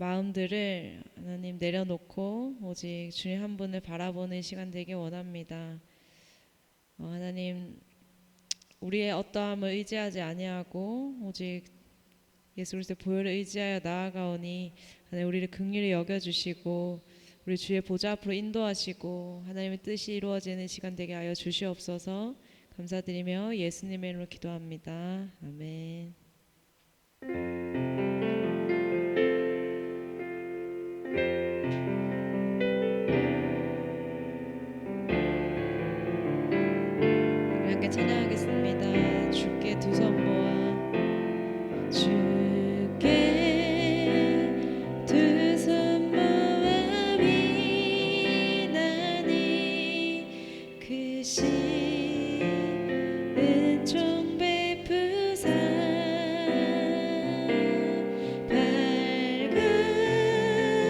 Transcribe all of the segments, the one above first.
마음들을 하나님 내려놓고 오직 주님 한 분을 바라보는 시간 되길 원합니다. 하나님, 우리의 어떠함을 의지하지 아니하고 오직 예수 그리스도의 보혈을 의지하여 나아가오니 하나님 우리를 긍휼히 여겨주시고 우리 주의 보좌 앞으로 인도하시고 하나님의 뜻이 이루어지는 시간 되게 하여 주시옵소서. 감사드리며 예수님의 이름으로 기도합니다. 아멘. 우리 함께 찬양하겠습니다. 주께 두 손 모아 주께 두 손 모아 비나니 크신 은총 베푸사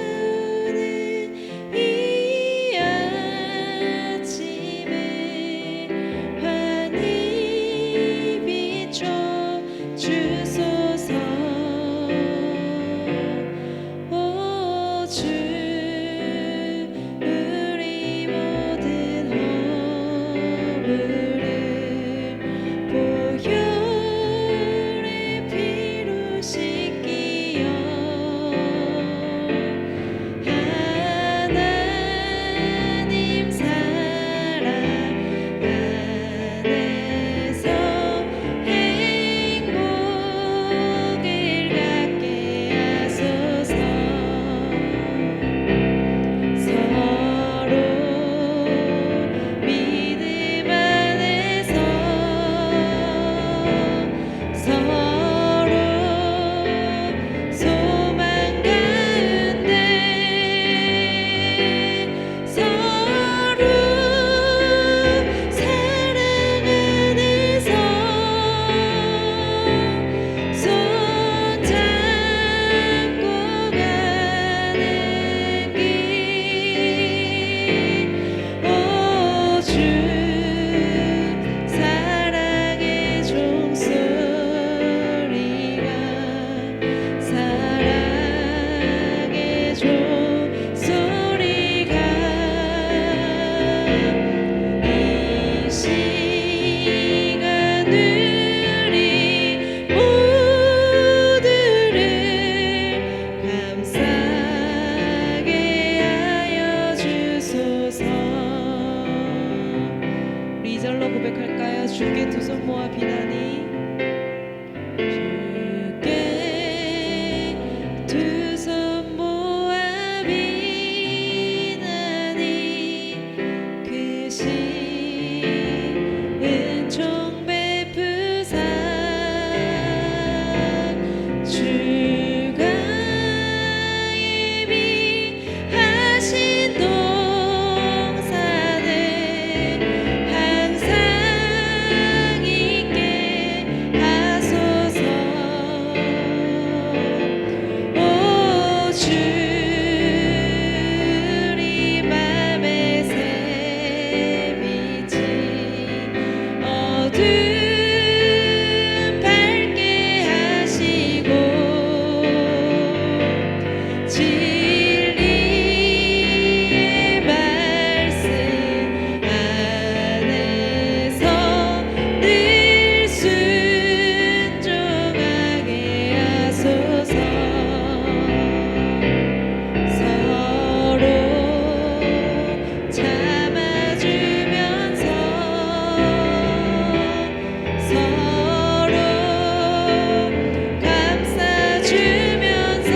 밝아오는 이 아침에 환히 비춰 주소서. 오 주 우리 모든 허물을 보혈의 피로 씻기어 하나님 사랑 안에서 행복을 갖게 하소서. 서로 믿음 안에서 서로 소망 가운데 서로 사랑 안에서 손잡고 가는 길. 오 주 사랑의 종소리가 사랑의 종소리가 이 시간 우리 모두를 감싸게 하여 주소서. 우리 이절로 고백할까요? 주께 두 손 모아 비나니 주께 두 손 모아 비나니 크신 은총 베푸사 주가 예비하신 동산에 항상 있게 하소서. 오 주 우리 맘의 새빛이 어둠 밝게 하시고 진리의 말씀 안에서 늘 순종하게 하소서. 서로 참아주면서 서로 감싸주면서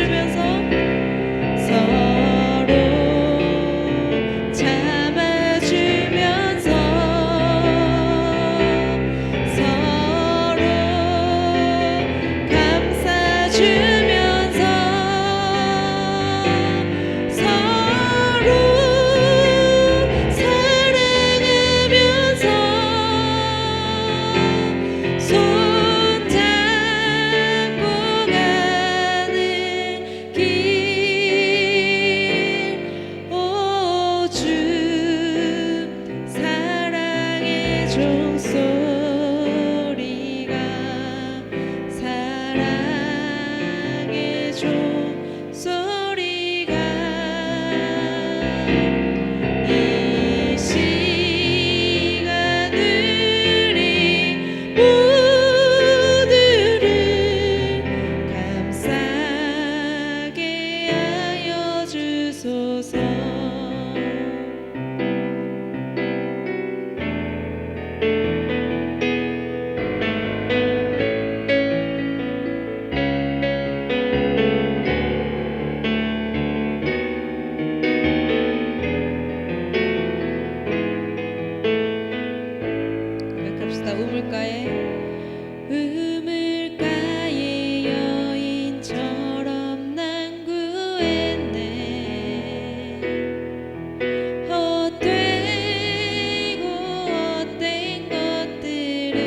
참아주면서 서로 참아주면서 서로 감싸주면서 서로 사랑하면서 손잡고 가는 길 오 주 사랑의 종소리가 사랑의 종소리가 이 시간 우리 모두를 감싸게 하여 주소서. 고백합시다. 우물가의 여인처럼 난 구했네. 헛되고 헛된 것들을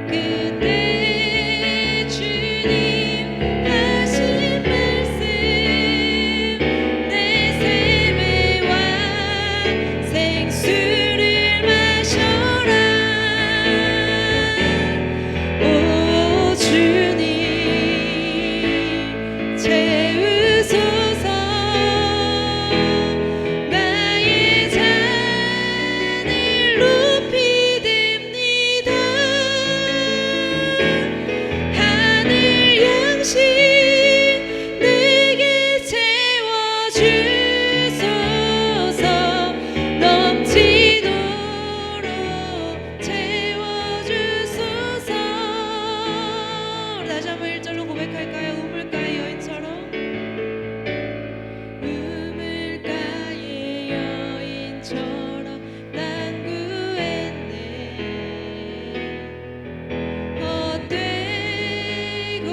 그때 주님 하신 말씀 내 삶의 왕 생수를 마셔라. 오 주님 채우소서. 나의 잔을 높이 듭니다. 하늘 양식 내게 채워주소서. 넘치도록 채워주소서. 다시 한번 1절로 고백할까요? 우물가의 여인처럼 우물가의 여인처럼 난 구했네. 헛되고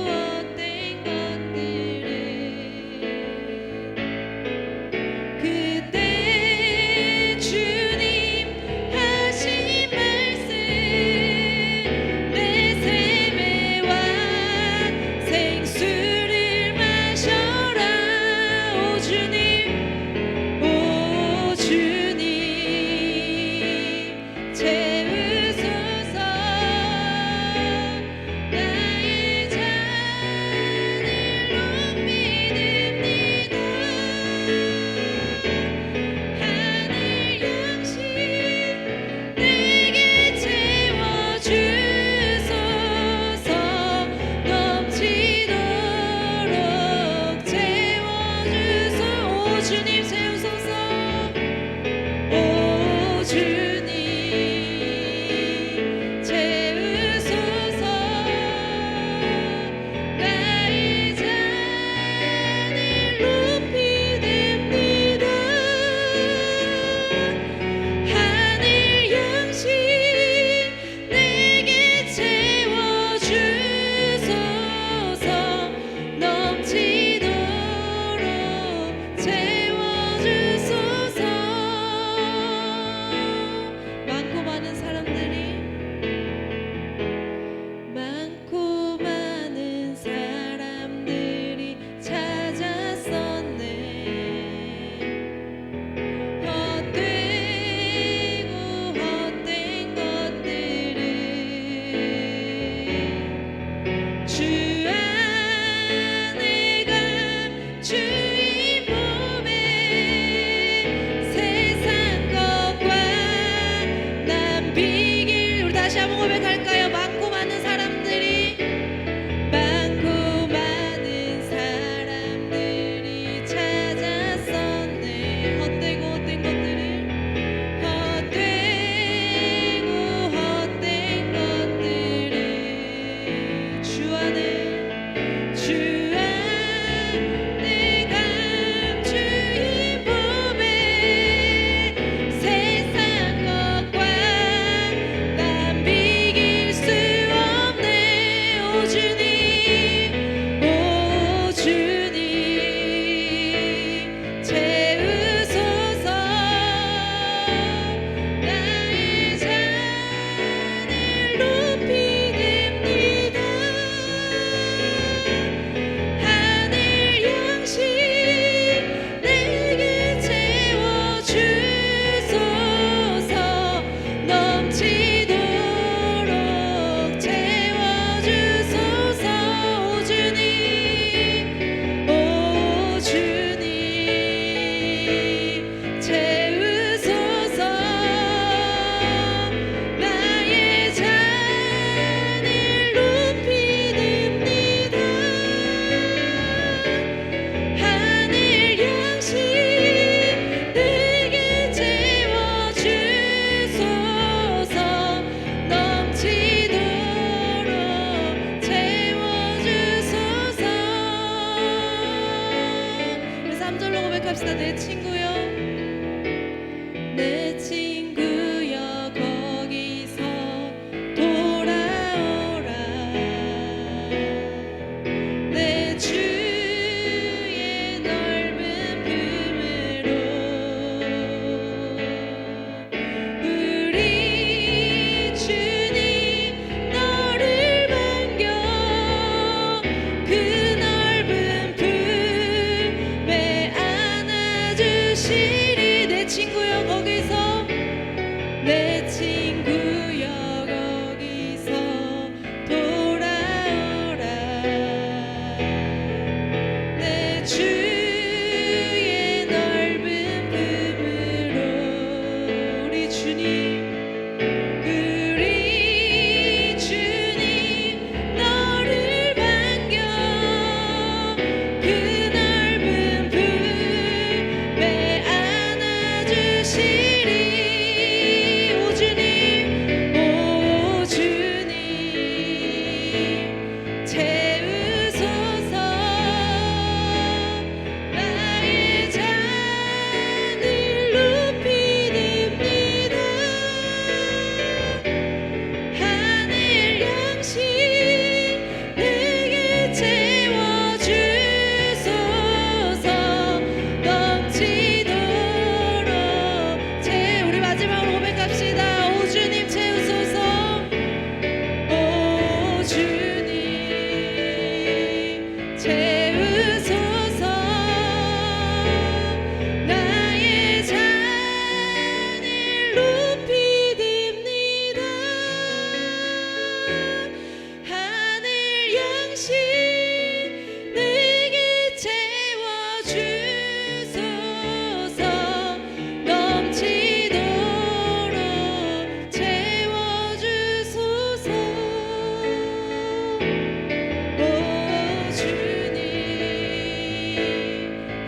헛된 것들을 그때 주님 하신 말씀 내 삶의 왕 생수를 내 친구여, 내 친구여 거기서 돌아오라. 내 주의 넓은 품으로 우리 주님 너를 반겨 그 넓은 품에 안아주시리. 내 친구여 거기서, 내 친구여 거기서 돌아오라. 내 주의 넓은 품으로 우리 주님 너를 반겨 그 넓은 품에 안아주시리. 오 주님, 오 주님 채우소서. 나의 잔을 높이 듭니다. 하늘 양식 내게 채워주소서. 넘치도록 우리 마지막으로 고백합시다. 오 주님 채우소서. 오 주님 채우소서. 나의 잔을 높이 듭니다. 하늘 양식 내게 채워주소서. 넘치도록 채워주소서. 오 주님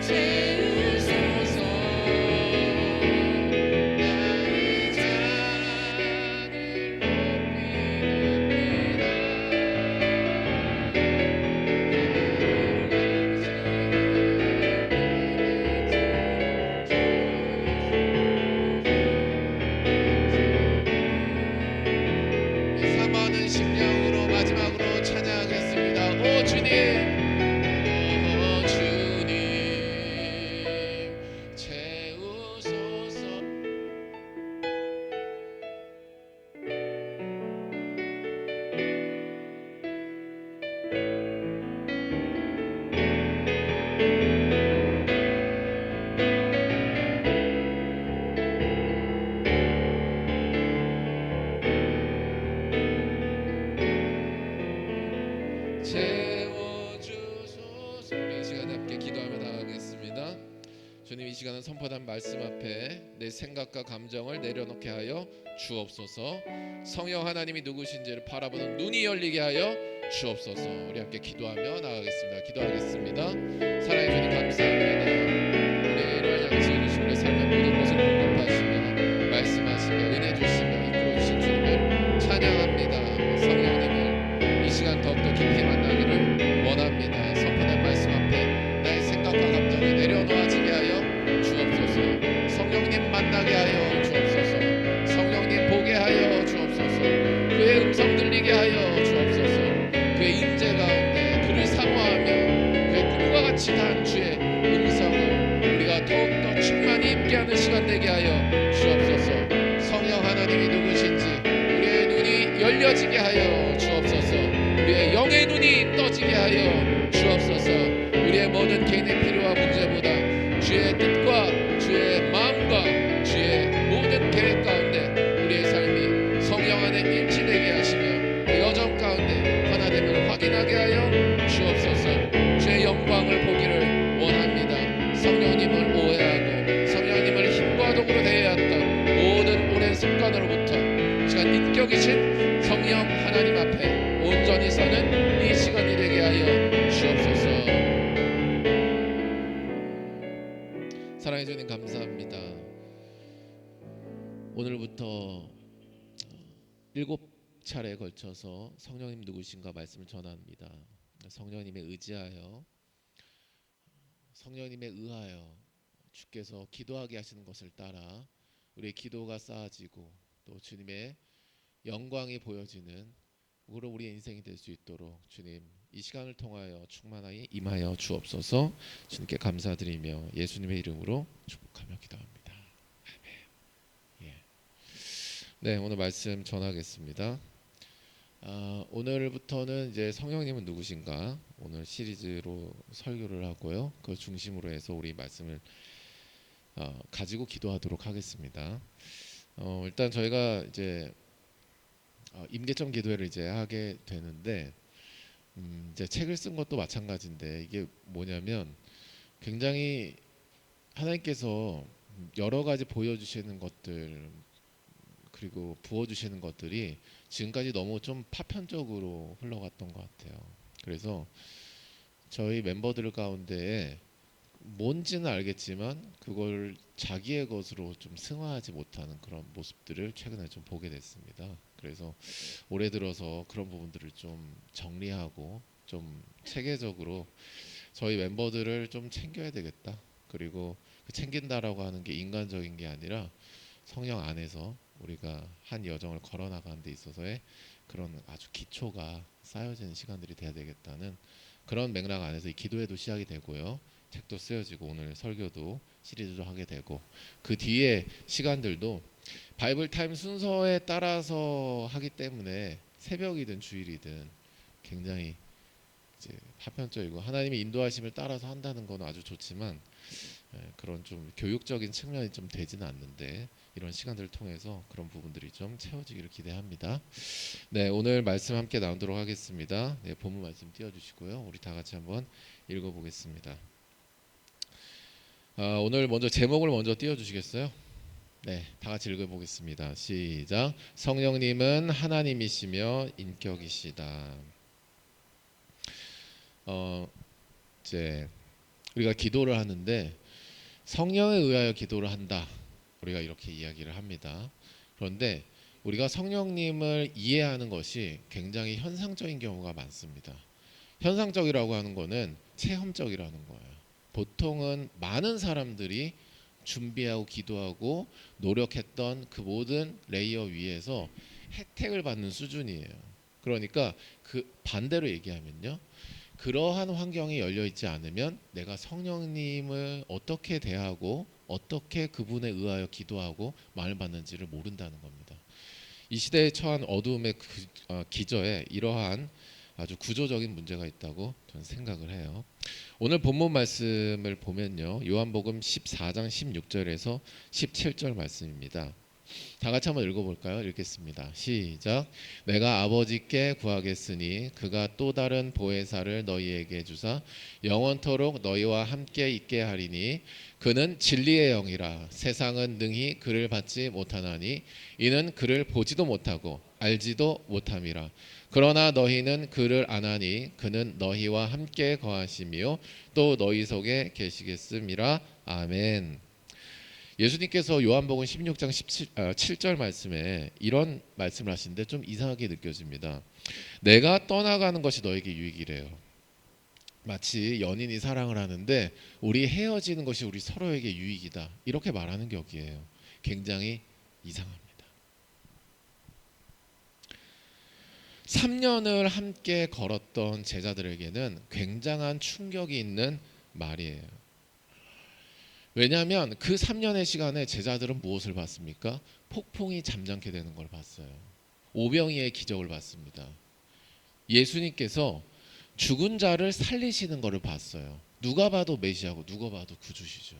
채우소서. 나의 잔을 사모하는 심령으로 마지막으로 찬양하겠습니다. 오 주님, 오 주님 채우소서. 채워주소서. 우리 이 시간 함께 기도하며 나가겠습니다. 주님, 이 시간은 선포된 말씀 앞에 내 생각과 감정을 내려놓게 하여 주옵소서. 성령 하나님이 누구신지를 바라보는 눈이 열리게 하여 주옵소서. 우리 함께 기도하며 나가겠습니다. 기도하겠습니다. 사랑해 주님 감사합니다. 우리의 이러한 양식을 주시고 우리의 삶의 모든 것을 공급하시며 말씀하시며 은혜 주시며 이끌어 주신 주님을 찬양합니다. 성령님을 이 시간 더욱더 깊이 만나기를 원합니다. 선포된 말씀 앞에 나의 생각과 감정을 내려놓아지게 하여 주옵소서. 성령님 만나게 하여 주옵소서. 성령님 보게 하여 주옵소서. 그의 음성 들리게 하여 주옵소서. 그의 주의 임재 가운데 그를 사모하며 그의 꿈과 같이 단 주의 음성을 우리가 더욱더 충만히 임재하는 시간 되게 하여 주옵소서. 성령 하나님이 누구신지 우리의 눈이 열려지게 하여 주옵소서. 우리의 영의 눈이 떠지게 하여 주옵소서. 우리의 모든 개인의 필요와 문제보다 주의 뜻과 주의 마음과 주의 모든 계획 가운데 우리의 삶이 성령 안에 일치되게 하시며 그 여정 가운데 하나됨을 확인하게 하여 주옵소서. 주의 영광을 보기를 원합니다. 성령님을 오해하고 성령님을 힘과 도구로 대해왔던 모든 오랜 습관으로부터 시간 인격이신 성령 하나님 앞에 온전히 서는 이 시간이 되게 하여 주옵소서. 사랑해 주님 감사합니다. 오늘부터 7차례에 걸쳐서 성령님 누구신가 말씀을 전합니다. 성령님에 의지하여 성령님에 의하여 주께서 기도하게 하시는 것을 따라 우리의 기도가 쌓아지고 또 주님의 영광이 보여지는 그로 우리의 인생이 될 수 있도록 주님 이 시간을 통하여 충만하게 임하여 주옵소서. 주님께 감사드리며 예수님의 이름으로 축복하며 기도합니다. 아멘. 네, 오늘 말씀 전하겠습니다. 오늘부터는 이제 성령님은 누구신가 오늘 시리즈로 설교를 하고요. 그걸 중심으로 해서 우리 말씀을 가지고 기도하도록 하겠습니다. 일단 저희가 이제 임계점 기도회를 이제 하게 되는데 이제 책을 쓴 것도 마찬가지인데 이게 뭐냐면 굉장히 하나님께서 여러 가지 보여주시는 것들 그리고 부어주시는 것들이 지금까지 너무 좀 파편적으로 흘러갔던 것 같아요. 그래서 저희 멤버들 가운데 뭔지는 알겠지만 그걸 자기의 것으로 좀 승화하지 못하는 그런 모습들을 최근에 좀 보게 됐습니다. 그래서 올해 들어서 그런 부분들을 좀 정리하고 좀 체계적으로 저희 멤버들을 좀 챙겨야 되겠다. 그리고 그 챙긴다라고 하는 게 인간적인 게 아니라 성령 안에서 우리가 한 여정을 걸어나가는 데 있어서의 그런 아주 기초가 쌓여지는 시간들이 돼야 되겠다는 그런 맥락 안에서 이 기도회도 시작이 되고요. 책도 쓰여지고 오늘 설교도 시리즈도 하게 되고 그 뒤에 시간들도 바이블 타임 순서에 따라서 하기 때문에 새벽이든 주일이든 굉장히 이제 파편적이고 하나님의 인도하심을 따라서 한다는 건 아주 좋지만 그런 좀 교육적인 측면이 좀 되지는 않는데 이런 시간들을 통해서 그런 부분들이 좀 채워지기를 기대합니다. 네, 오늘 말씀 함께 나누도록 하겠습니다. 네, 본문 말씀 띄워주시고요. 우리 다 같이 한번 읽어보겠습니다. 오늘 먼저 제목을 먼저 띄워주시겠어요? 네, 다 같이 읽어보겠습니다. 시작. 성령님은 하나님이시며 인격이시다. 이제 우리가 기도를 하는데 성령에 의하여 기도를 한다. 우리가 이렇게 이야기를 합니다. 그런데 우리가 성령님을 이해하는 것이 굉장히 현상적인 경우가 많습니다. 현상적이라고 하는 거는 체험적이라는 거예요. 보통은 많은 사람들이 준비하고 기도하고 노력했던 그 모든 레이어 위에서 혜택을 받는 수준이에요. 그러니까 그 반대로 얘기하면요. 그러한 환경이 열려 있지 않으면 내가 성령님을 어떻게 대하고 어떻게 그분에 의하여 기도하고 마음을 받는지를 모른다는 겁니다. 이 시대에 처한 어두움의 기저에 이러한 아주 구조적인 문제가 있다고 저는 생각을 해요. 오늘 본문 말씀을 보면요. 요한복음 14장 16절에서 17절 말씀입니다. 다 같이 한번 읽어볼까요? 읽겠습니다. 시작. 내가 아버지께 구하겠으니 그가 또 다른 보혜사를 너희에게 주사 영원토록 너희와 함께 있게 하리니 그는 진리의 영이라. 세상은 능히 그를 받지 못하나니 이는 그를 보지도 못하고 알지도 못함이라. 그러나 너희는 그를 아나니 그는 너희와 함께 거하시며 또 너희 속에 계시겠음이라. 아멘. 예수님께서 요한복음 16장 7절 말씀에 이런 말씀을 하시는데 좀 이상하게 느껴집니다. 내가 떠나가는 것이 너에게 유익이래요. 마치 연인이 사랑을 하는데 우리 헤어지는 것이 우리 서로에게 유익이다. 이렇게 말하는 격이에요. 굉장히 이상합니다. 3년을 함께 걸었던 제자들에게는 굉장한 충격이 있는 말이에요. 왜냐하면 그 3년의 시간에 제자들은 무엇을 봤습니까? 폭풍이 잠잠게 되는 걸 봤어요. 오병이의 기적을 봤습니다. 예수님께서 죽은 자를 살리시는 것을 봤어요. 누가 봐도 메시아고 누가 봐도 구주시죠.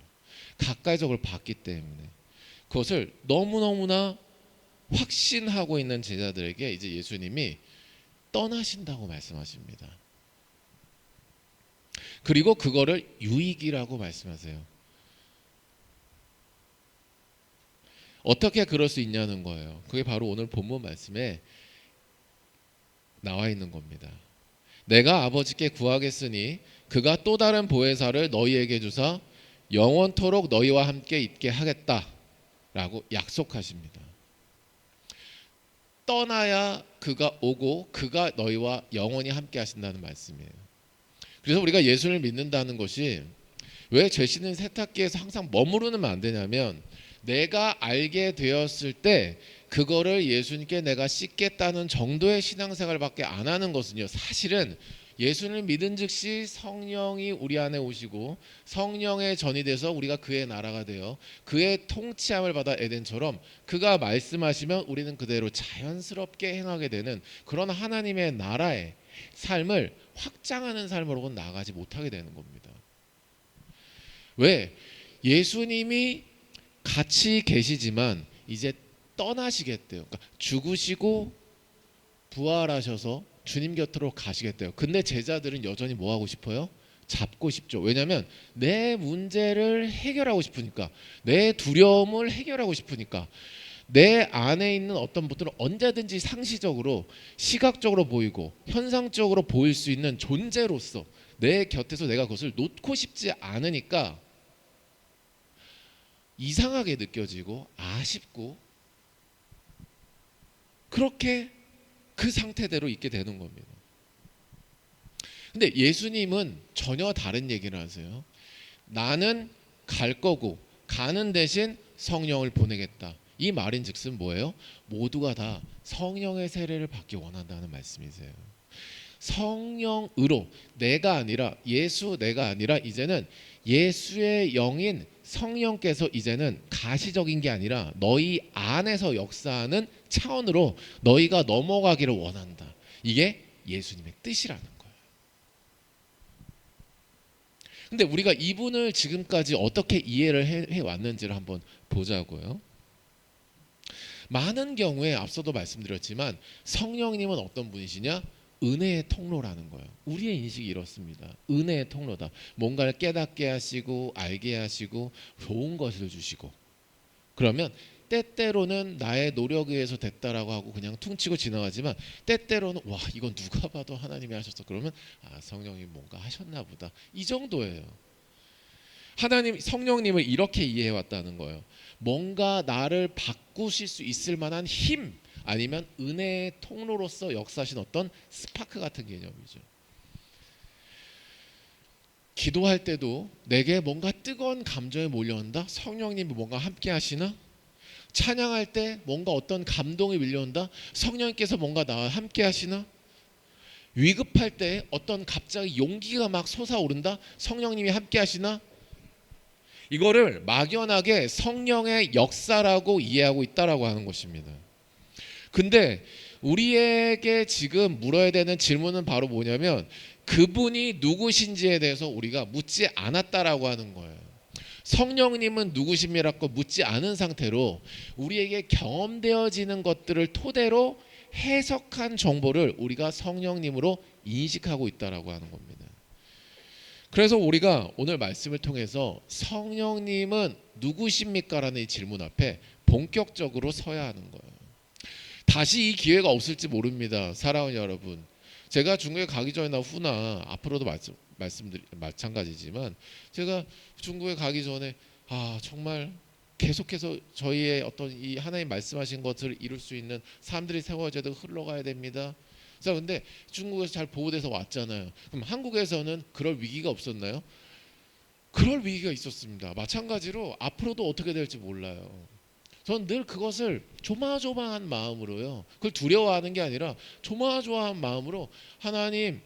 가까이서 그걸 봤기 때문에 그것을 너무너무나 확신하고 있는 제자들에게 이제 예수님이 떠나신다고 말씀하십니다. 그리고 그거를 유익이라고 말씀하세요. 어떻게 그럴 수 있냐는 거예요. 그게 바로 오늘 본문 말씀에 나와 있는 겁니다. 내가 아버지께 구하겠으니 그가 또 다른 보혜사를 너희에게 주사 영원토록 너희와 함께 있게 하겠다라고 약속하십니다. 떠나야 그가 오고 그가 너희와 영원히 함께 하신다는 말씀이에요. 그래서 우리가 예수를 믿는다는 것이 왜 죄 씻는 세탁기에서 항상 머무르면 안 되냐면 내가 알게 되었을 때 그거를 예수님께 내가 씻겠다는 정도의 신앙생활밖에 안 하는 것은요, 사실은 예수를 믿은 즉시 성령이 우리 안에 오시고 성령의 전이 돼서 우리가 그의 나라가 되어 그의 통치함을 받아 에덴처럼 그가 말씀하시면 우리는 그대로 자연스럽게 행하게 되는 그런 하나님의 나라의 삶을 확장하는 삶으로 나아가지 못하게 되는 겁니다. 왜? 예수님이 같이 계시지만 이제 떠나시겠대요. 그러니까 죽으시고 부활하셔서 주님 곁으로 가시겠대요. 근데 제자들은 여전히 뭐 하고 싶어요? 잡고 싶죠. 왜냐하면 내 문제를 해결하고 싶으니까, 내 두려움을 해결하고 싶으니까, 내 안에 있는 어떤 것들을 언제든지 상시적으로 시각적으로 보이고 현상적으로 보일 수 있는 존재로서 내 곁에서 내가 그것을 놓고 싶지 않으니까 이상하게 느껴지고 아쉽고 그렇게 그 상태대로 있게 되는 겁니다. 근데 예수님은 전혀 다른 얘기를 하세요. 나는 갈 거고 가는 대신 성령을 보내겠다. 이 말인즉슨 뭐예요? 모두가 다 성령의 세례를 받기 원한다는 말씀이세요. 성령으로 내가 아니라 예수 내가 아니라 이제는 예수의 영인 성령께서 이제는 가시적인 게 아니라 너희 안에서 역사하는 차원으로 너희가 넘어가기를 원한다. 이게 예수님의 뜻이라는 거예요. 근데 우리가 이분을 지금까지 어떻게 이해를 해왔는지를 한번 보자고요. 많은 경우에 앞서도 말씀드렸지만 성령님은 어떤 분이시냐? 은혜의 통로라는 거예요. 우리의 인식이 이렇습니다. 은혜의 통로다. 뭔가를 깨닫게 하시고 알게 하시고 좋은 것을 주시고 그러면 때때로는 나의 노력에 의해서 됐다라고 하고 그냥 퉁치고 지나가지만 때때로는 와 이건 누가 봐도 하나님이 하셨어. 그러면 아 성령이 뭔가 하셨나 보다. 이 정도예요. 하나님 성령님을 이렇게 이해해 왔다는 거예요. 뭔가 나를 바꾸실 수 있을 만한 힘 아니면 은혜의 통로로서 역사하신 어떤 스파크 같은 개념이죠. 기도할 때도 내게 뭔가 뜨거운 감정이 몰려온다. 성령님이 뭔가 함께 하시나? 찬양할 때 뭔가 어떤 감동이 밀려온다. 성령님께서 뭔가 나와 함께 하시나? 위급할 때 어떤 갑자기 용기가 막 솟아오른다. 성령님이 함께 하시나? 이거를 막연하게 성령의 역사라고 이해하고 있다라고 하는 것입니다. 근데 우리에게 지금 물어야 되는 질문은 바로 뭐냐면 그분이 누구신지에 대해서 우리가 묻지 않았다라고 하는 거예요. 성령님은 누구십니라고 묻지 않은 상태로 우리에게 경험되어지는 것들을 토대로 해석한 정보를 우리가 성령님으로 인식하고 있다라고 하는 겁니다. 그래서 우리가 오늘 말씀을 통해서 성령님은 누구십니까? 라는 이 질문 앞에 본격적으로 서야 하는 거예요. 다시 이 기회가 없을지 모릅니다. 사랑하는 여러분, 제가 중국에 가기 전이나 후나 앞으로도 마찬가지지만 제가 중국에 가기 전에 정말 계속해서 저희의 어떤 이 하나님 말씀하신 것을 이룰 수 있는 사람들이 세워져도 흘러가야 됩니다. 자, 근데 중국에서 잘 보호돼서 왔잖아요. 그럼 한국에서는 그럴 위기가 없었나요? 그럴 위기가 있었습니다. 마찬가지로 앞으로도 어떻게 될지 몰라요. 저는 늘 그것을 조마조마한 마음으로요. 그걸 두려워하는 게 아니라 조마조마한 마음으로 하나님,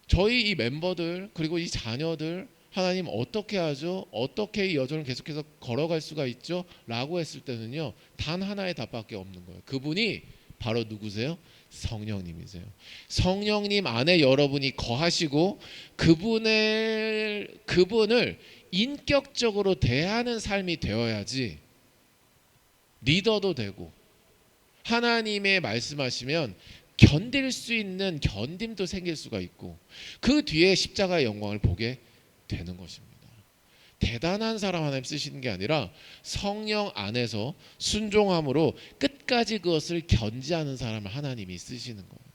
저희 이 멤버들 그리고 이 자녀들 하나님 어떻게 하죠? 어떻게 이 여정을 계속해서 걸어갈 수가 있죠? 라고 했을 때는요, 단 하나의 답밖에 없는 거예요. 그분이 바로 누구세요? 성령님이세요. 성령님 안에 여러분이 거하시고 그분을 인격적으로 대하는 삶이 되어야지 리더도 되고 하나님의 말씀하시면 견딜 수 있는 견딤도 생길 수가 있고 그 뒤에 십자가의 영광을 보게 되는 것입니다. 대단한 사람 하나님 쓰시는 게 아니라 성령 안에서 순종함으로 끝까지 그것을 견지하는 사람을 하나님이 쓰시는 거예요.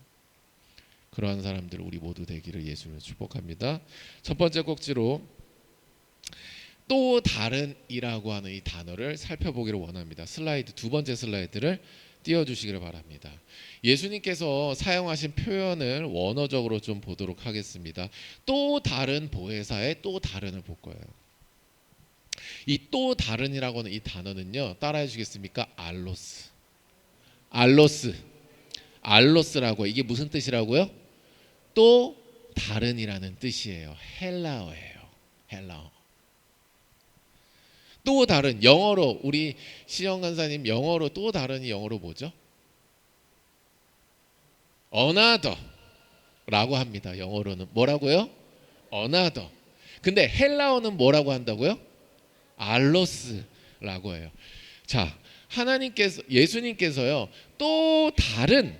그러한 사람들 우리 모두 되기를 예수님을 축복합니다. 첫 번째 꼭지로 또 다른이라고 하는 이 단어를 살펴보기를 원합니다. 슬라이드, 두 번째 슬라이드를 띄워주시기를 바랍니다. 예수님께서 사용하신 표현을 원어적으로 좀 보도록 하겠습니다. 또 다른 보혜사의 또 다른을 볼 거예요. 이 또 다른이라고 하는 이 단어는요, 따라해 주시겠습니까? 알로스라고. 이게 무슨 뜻이라고요? 또 다른이라는 뜻이에요. 헬라어예요. 헬라어. 또 다른, 영어로 우리 시영 간사님 영어로 또 다른이 영어로 뭐죠? another라고 합니다. 영어로는 뭐라고요? another. 근데 헬라어는 뭐라고 한다고요? 알로스라고 해요. 자, 하나님께서, 예수님께서요, 또 다른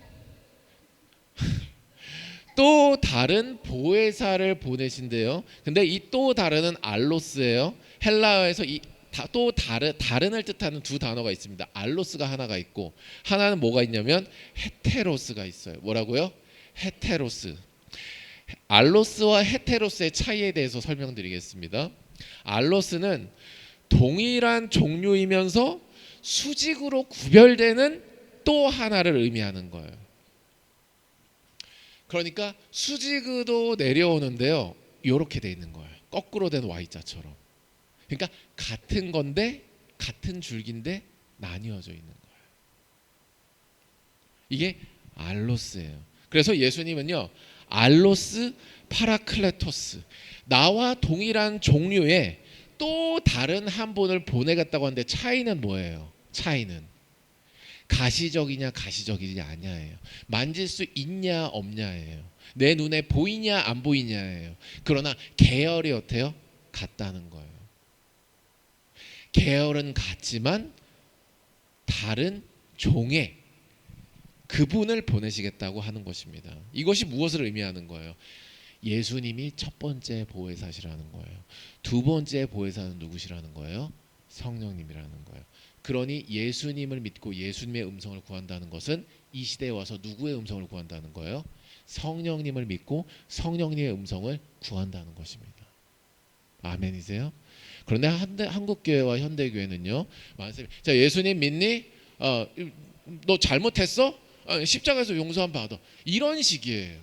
보혜사를 보내신대요. 근데 이 또 다른은 알로스예요. 헬라어에서 이 또 다른을 뜻하는 두 단어가 있습니다. 알로스가 하나가 있고 하나는 뭐가 있냐면 헤테로스가 있어요. 뭐라고요? 헤테로스. 알로스와 헤테로스의 차이에 대해서 설명드리겠습니다. 알로스는 동일한 종류이면서 수직으로 구별되는 또 하나를 의미하는 거예요. 그러니까 수직으로 내려오는데요, 이렇게 돼 있는 거예요. 거꾸로 된 Y자처럼. 그러니까 같은 건데 같은 줄기인데 나뉘어져 있는 거예요. 이게 알로스예요. 그래서 예수님은요, 알로스 파라클레토스, 나와 동일한 종류의 또 다른 한 분을 보내겠다고 하는데 차이는 뭐예요? 차이는 가시적이냐 가시적이냐 아니야예요. 만질 수 있냐 없냐예요. 내 눈에 보이냐 안 보이냐예요. 그러나 계열이 어때요? 같다는 거예요. 계열은 같지만 다른 종의 그분을 보내시겠다고 하는 것입니다. 이것이 무엇을 의미하는 거예요? 예수님이 첫 번째 보혜사시라는 거예요. 두 번째 보혜사는 누구시라는 거예요? 성령님이라는 거예요. 그러니 예수님을 믿고 예수님의 음성을 구한다는 것은 이 시대에 와서 누구의 음성을 구한다는 거예요? 성령님을 믿고 성령님의 음성을 구한다는 것입니다. 아멘이세요? 그런데 한국교회와 현대교회는요, 자, 예수님 믿니? 너 잘못했어? 십자가에서 용서함 받아. 이런 식이에요.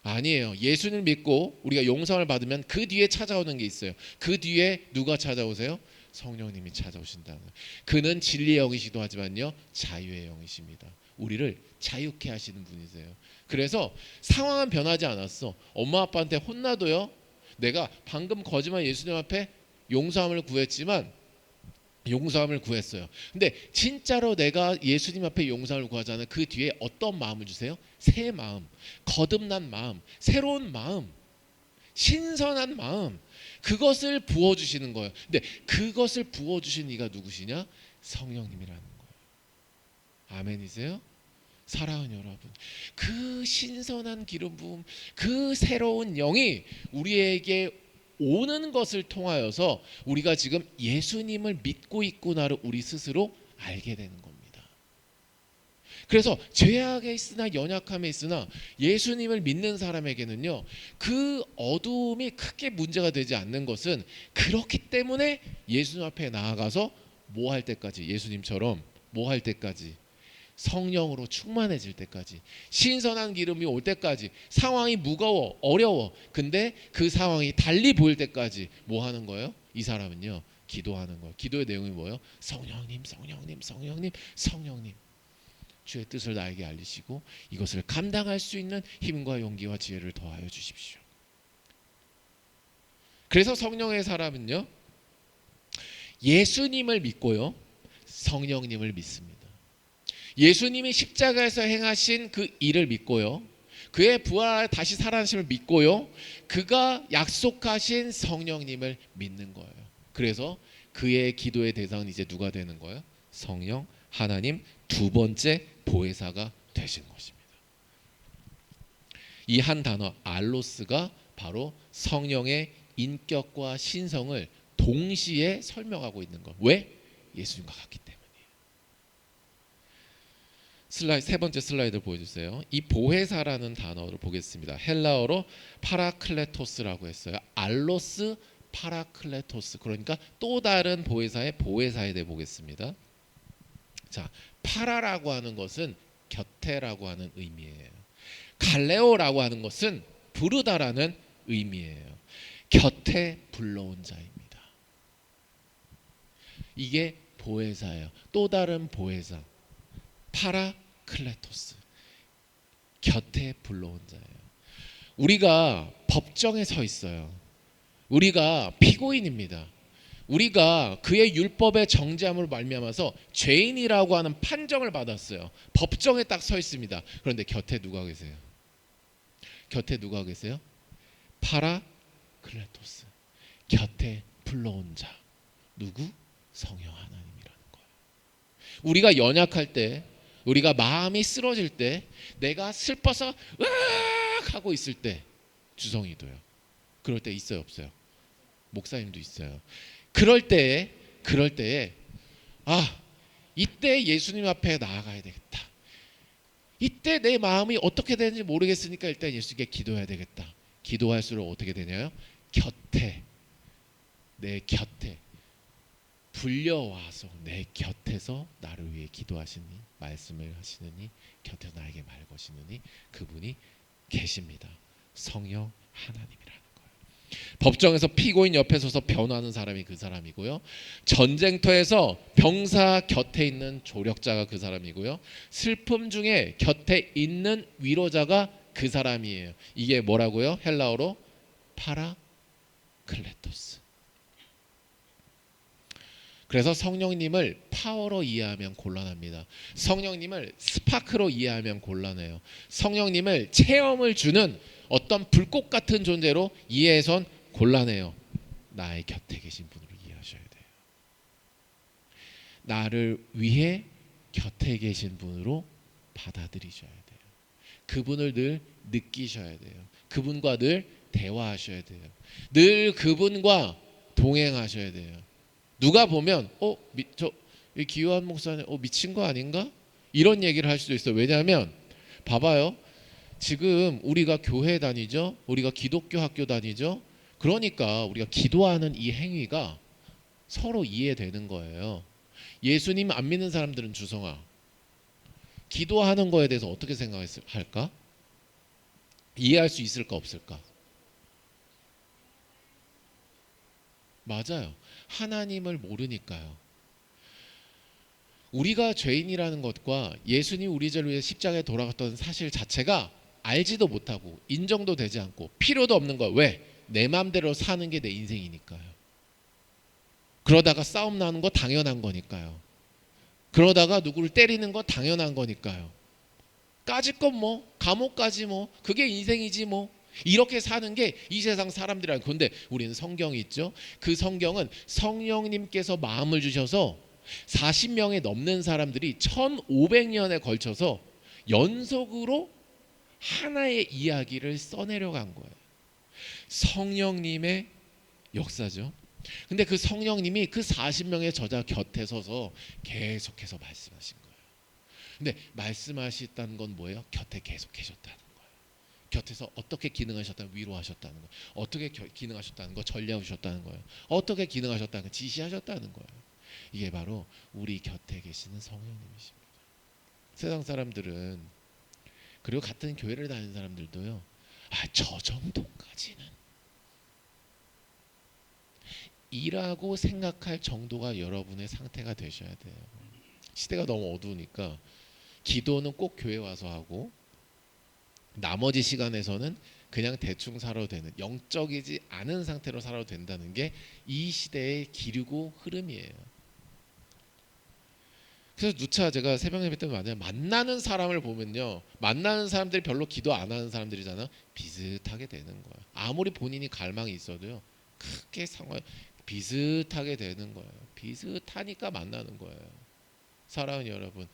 아니에요. 예수님을 믿고 우리가 용서를 받으면 그 뒤에 찾아오는 게 있어요. 그 뒤에 누가 찾아오세요? 성령님이 찾아오신다는. 그는 진리의 영이시기도 하지만요, 자유의 영이십니다. 우리를 자유케 하시는 분이세요. 그래서 상황은 변하지 않았어. 엄마 아빠한테 혼나도요, 내가 방금 거짓말 예수님 앞에 용서함을 구했어요. 근데 진짜로 내가 예수님 앞에 용서를 구하자는 그 뒤에 어떤 마음을 주세요? 새 마음, 거듭난 마음, 새로운 마음, 신선한 마음, 그것을 부어주시는 거예요. 근데 그것을 부어주신 이가 누구시냐? 성령님이라는 거예요. 아멘이세요? 사랑하는 여러분, 그 신선한 기름 부음, 그 새로운 영이 우리에게 오는 것을 통하여서 우리가 지금 예수님을 믿고 있구나를 우리 스스로 알게 되는 겁니다. 그래서 죄악에 있으나 연약함에 있으나 예수님을 믿는 사람에게는요, 그 어두움이 크게 문제가 되지 않는 것은 그렇기 때문에 예수님 앞에 나아가서 뭐 할 때까지, 예수님처럼 뭐 할 때까지, 성령으로 충만해질 때까지, 신선한 기름이 올 때까지, 상황이 무거워 어려워 근데 그 상황이 달리 보일 때까지 뭐 하는 거예요? 이 사람은요, 기도하는 거예요. 기도의 내용이 뭐예요? 성령님, 성령님, 성령님, 성령님. 주의 뜻을 나에게 알리시고 이것을 감당할 수 있는 힘과 용기와 지혜를 더하여 주십시오. 그래서 성령의 사람은요, 예수님을 믿고요, 성령님을 믿습니다. 예수님이 십자가에서 행하신 그 일을 믿고요, 그의 부활 다시 살아나심을 믿고요, 그가 약속하신 성령님을 믿는 거예요. 그래서 그의 기도의 대상은 이제 누가 되는 거예요? 성령 하나님 두 번째 보혜사가 되신 것입니다. 이 한 단어 알로스가 바로 성령의 인격과 신성을 동시에 설명하고 있는 것. 왜? 예수님과 같기 때문이에요. 슬라이드, 세 번째 슬라이드 보여주세요. 이 보혜사라는 단어를 보겠습니다. 헬라어로 파라클레토스라고 했어요. 알로스 파라클레토스, 그러니까 또 다른 보혜사의 보혜사에 대해 보겠습니다. 자, 파라라고 하는 것은 곁에라고 하는 의미예요. 갈레오라고 하는 것은 부르다라는 의미예요. 곁에 불러온 자입니다. 이게 보혜사예요. 또 다른 보혜사, 파라클레토스, 곁에 불러온 자예요. 우리가 법정에 서 있어요. 우리가 피고인입니다. 우리가 그의 율법의 정죄함으로 말미암아서 죄인이라고 하는 판정을 받았어요. 법정에 딱 서 있습니다. 그런데 곁에 누가 계세요? 곁에 누가 계세요? 파라클레토스, 곁에 불러온 자. 누구? 성령 하나님이라는 거예요. 우리가 연약할 때, 우리가 마음이 쓰러질 때, 내가 슬퍼서 으악 하고 있을 때, 주성이도요. 그럴 때 있어요, 없어요? 목사님도 있어요. 그럴 때에 이때 예수님 앞에 나아가야 되겠다. 이때 내 마음이 어떻게 되는지 모르겠으니까 일단 예수님께 기도해야 되겠다. 기도할수록 어떻게 되냐요? 내 곁에 불려와서 내 곁에서 나를 위해 기도하시니, 말씀을 하시느니, 곁에서 나에게 말 거시느니 그분이 계십니다. 성령 하나님이라는 거예요. 법정에서 피고인 옆에 서서 변호하는 사람이 그 사람이고요, 전쟁터에서 병사 곁에 있는 조력자가 그 사람이고요, 슬픔 중에 곁에 있는 위로자가 그 사람이에요. 이게 뭐라고요? 헬라어로 파라클레토스. 그래서 성령님을 파워로 이해하면 곤란합니다. 성령님을 스파크로 이해하면 곤란해요. 성령님을 체험을 주는 어떤 불꽃 같은 존재로 이해해선 곤란해요. 나의 곁에 계신 분으로 이해하셔야 돼요. 나를 위해 곁에 계신 분으로 받아들이셔야 돼요. 그분을 늘 느끼셔야 돼요. 그분과 늘 대화하셔야 돼요. 늘 그분과 동행하셔야 돼요. 누가 보면 이 기요한 목사님 미친 거 아닌가? 이런 얘기를 할 수도 있어요. 왜냐하면 봐봐요. 지금 우리가 교회 다니죠. 우리가 기독교 학교 다니죠. 그러니까 우리가 기도하는 이 행위가 서로 이해되는 거예요. 예수님 안 믿는 사람들은 주성아, 기도하는 거에 대해서 어떻게 생각할까? 이해할 수 있을까 없을까? 맞아요. 하나님을 모르니까요. 우리가 죄인이라는 것과 예수님 우리 죄를 위해 십자가에 돌아갔던 사실 자체가 알지도 못하고 인정도 되지 않고 필요도 없는 거예요. 왜? 내 마음대로 사는 게 내 인생이니까요. 그러다가 싸움 나는 거 당연한 거니까요. 그러다가 누구를 때리는 거 당연한 거니까요. 까짓 건 뭐 감옥까지 뭐 그게 인생이지 뭐. 이렇게 사는 게 이 세상 사람들이라는. 그런데 우리는 성경이 있죠. 그 성경은 성령님께서 마음을 주셔서 40명에 넘는 사람들이 1500년에 걸쳐서 연속으로 하나의 이야기를 써내려간 거예요. 성령님의 역사죠. 근데 그 성령님이 그 40명의 저자 곁에 서서 계속해서 말씀하신 거예요. 근데 말씀하셨다는 건 뭐예요? 곁에 계속 계셨다는 거예요. 곁에서 어떻게 기능하셨다는, 위로하셨다는 거예요. 어떻게 기능하셨다는 거, 전례하셨다는 거예요. 어떻게 기능하셨다는 거, 지시하셨다는 거예요. 이게 바로 우리 곁에 계시는 성령님이십니다. 세상 사람들은, 그리고 같은 교회를 다니는 사람들도요, 저 정도까지는 이라고 생각할 정도가 여러분의 상태가 되셔야 돼요. 시대가 너무 어두우니까 기도는 꼭 교회 와서 하고 나머지 시간에서는 그냥 대충 살아도 되는, 영적이지 않은 상태로 살아도 된다는 게 이 시대의 기류고 흐름이에요. 그래서 누차 제가 새벽 예배 때 만나는 사람을 보면요, 만나는 사람들이 별로 기도 안 하는 사람들이잖아. 비슷하게 되는 거야. 아무리 본인이 갈망이 있어도요, 크게 상관 비슷하게 되는 거예요. 비슷하니까 만나는 거예요. 사랑하는 여러분,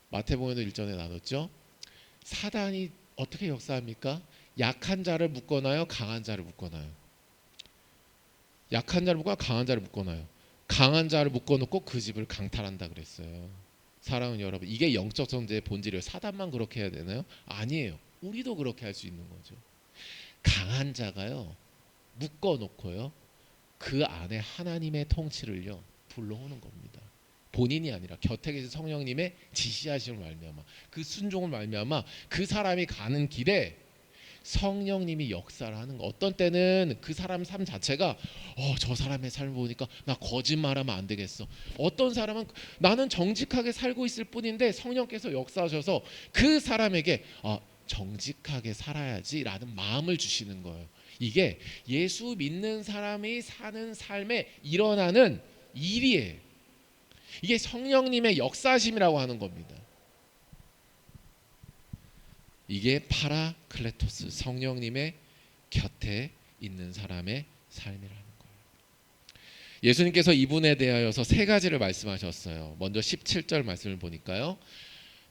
마태복음에도 일전에 나눴죠. 사단이 어떻게 역사합니까? 약한 자를 묶어놔요, 강한 자를 묶어놔요. 약한 자를 묶어놔요, 강한 자를 묶어놔요. 강한 자를 묶어놓고 그 집을 강탈한다 그랬어요. 사랑하는 여러분, 이게 영적 존재의 본질이에요. 사단만 그렇게 해야 되나요? 아니에요. 우리도 그렇게 할 수 있는 거죠. 강한 자가요, 묶어놓고요, 그 안에 하나님의 통치를요 불러오는 겁니다. 본인이 아니라 곁에 계신 성령님의 지시하심을 말미암아, 그 순종을 말미암아 그 사람이 가는 길에 성령님이 역사를 하는 거. 어떤 때는 그 사람 삶 자체가 저 사람의 삶을 보니까 나 거짓말하면 안 되겠어. 어떤 사람은 나는 정직하게 살고 있을 뿐인데 성령께서 역사하셔서 그 사람에게 정직하게 살아야지라는 마음을 주시는 거예요. 이게 예수 믿는 사람이 사는 삶에 일어나는 일이에요. 이게 성령님의 역사심이라고 하는 겁니다. 이게 파라클레토스, 성령님의 곁에 있는 사람의 삶이라는 거예요. 예수님께서 이분에 대하여서 세 가지를 말씀하셨어요. 먼저 17절 말씀을 보니까요,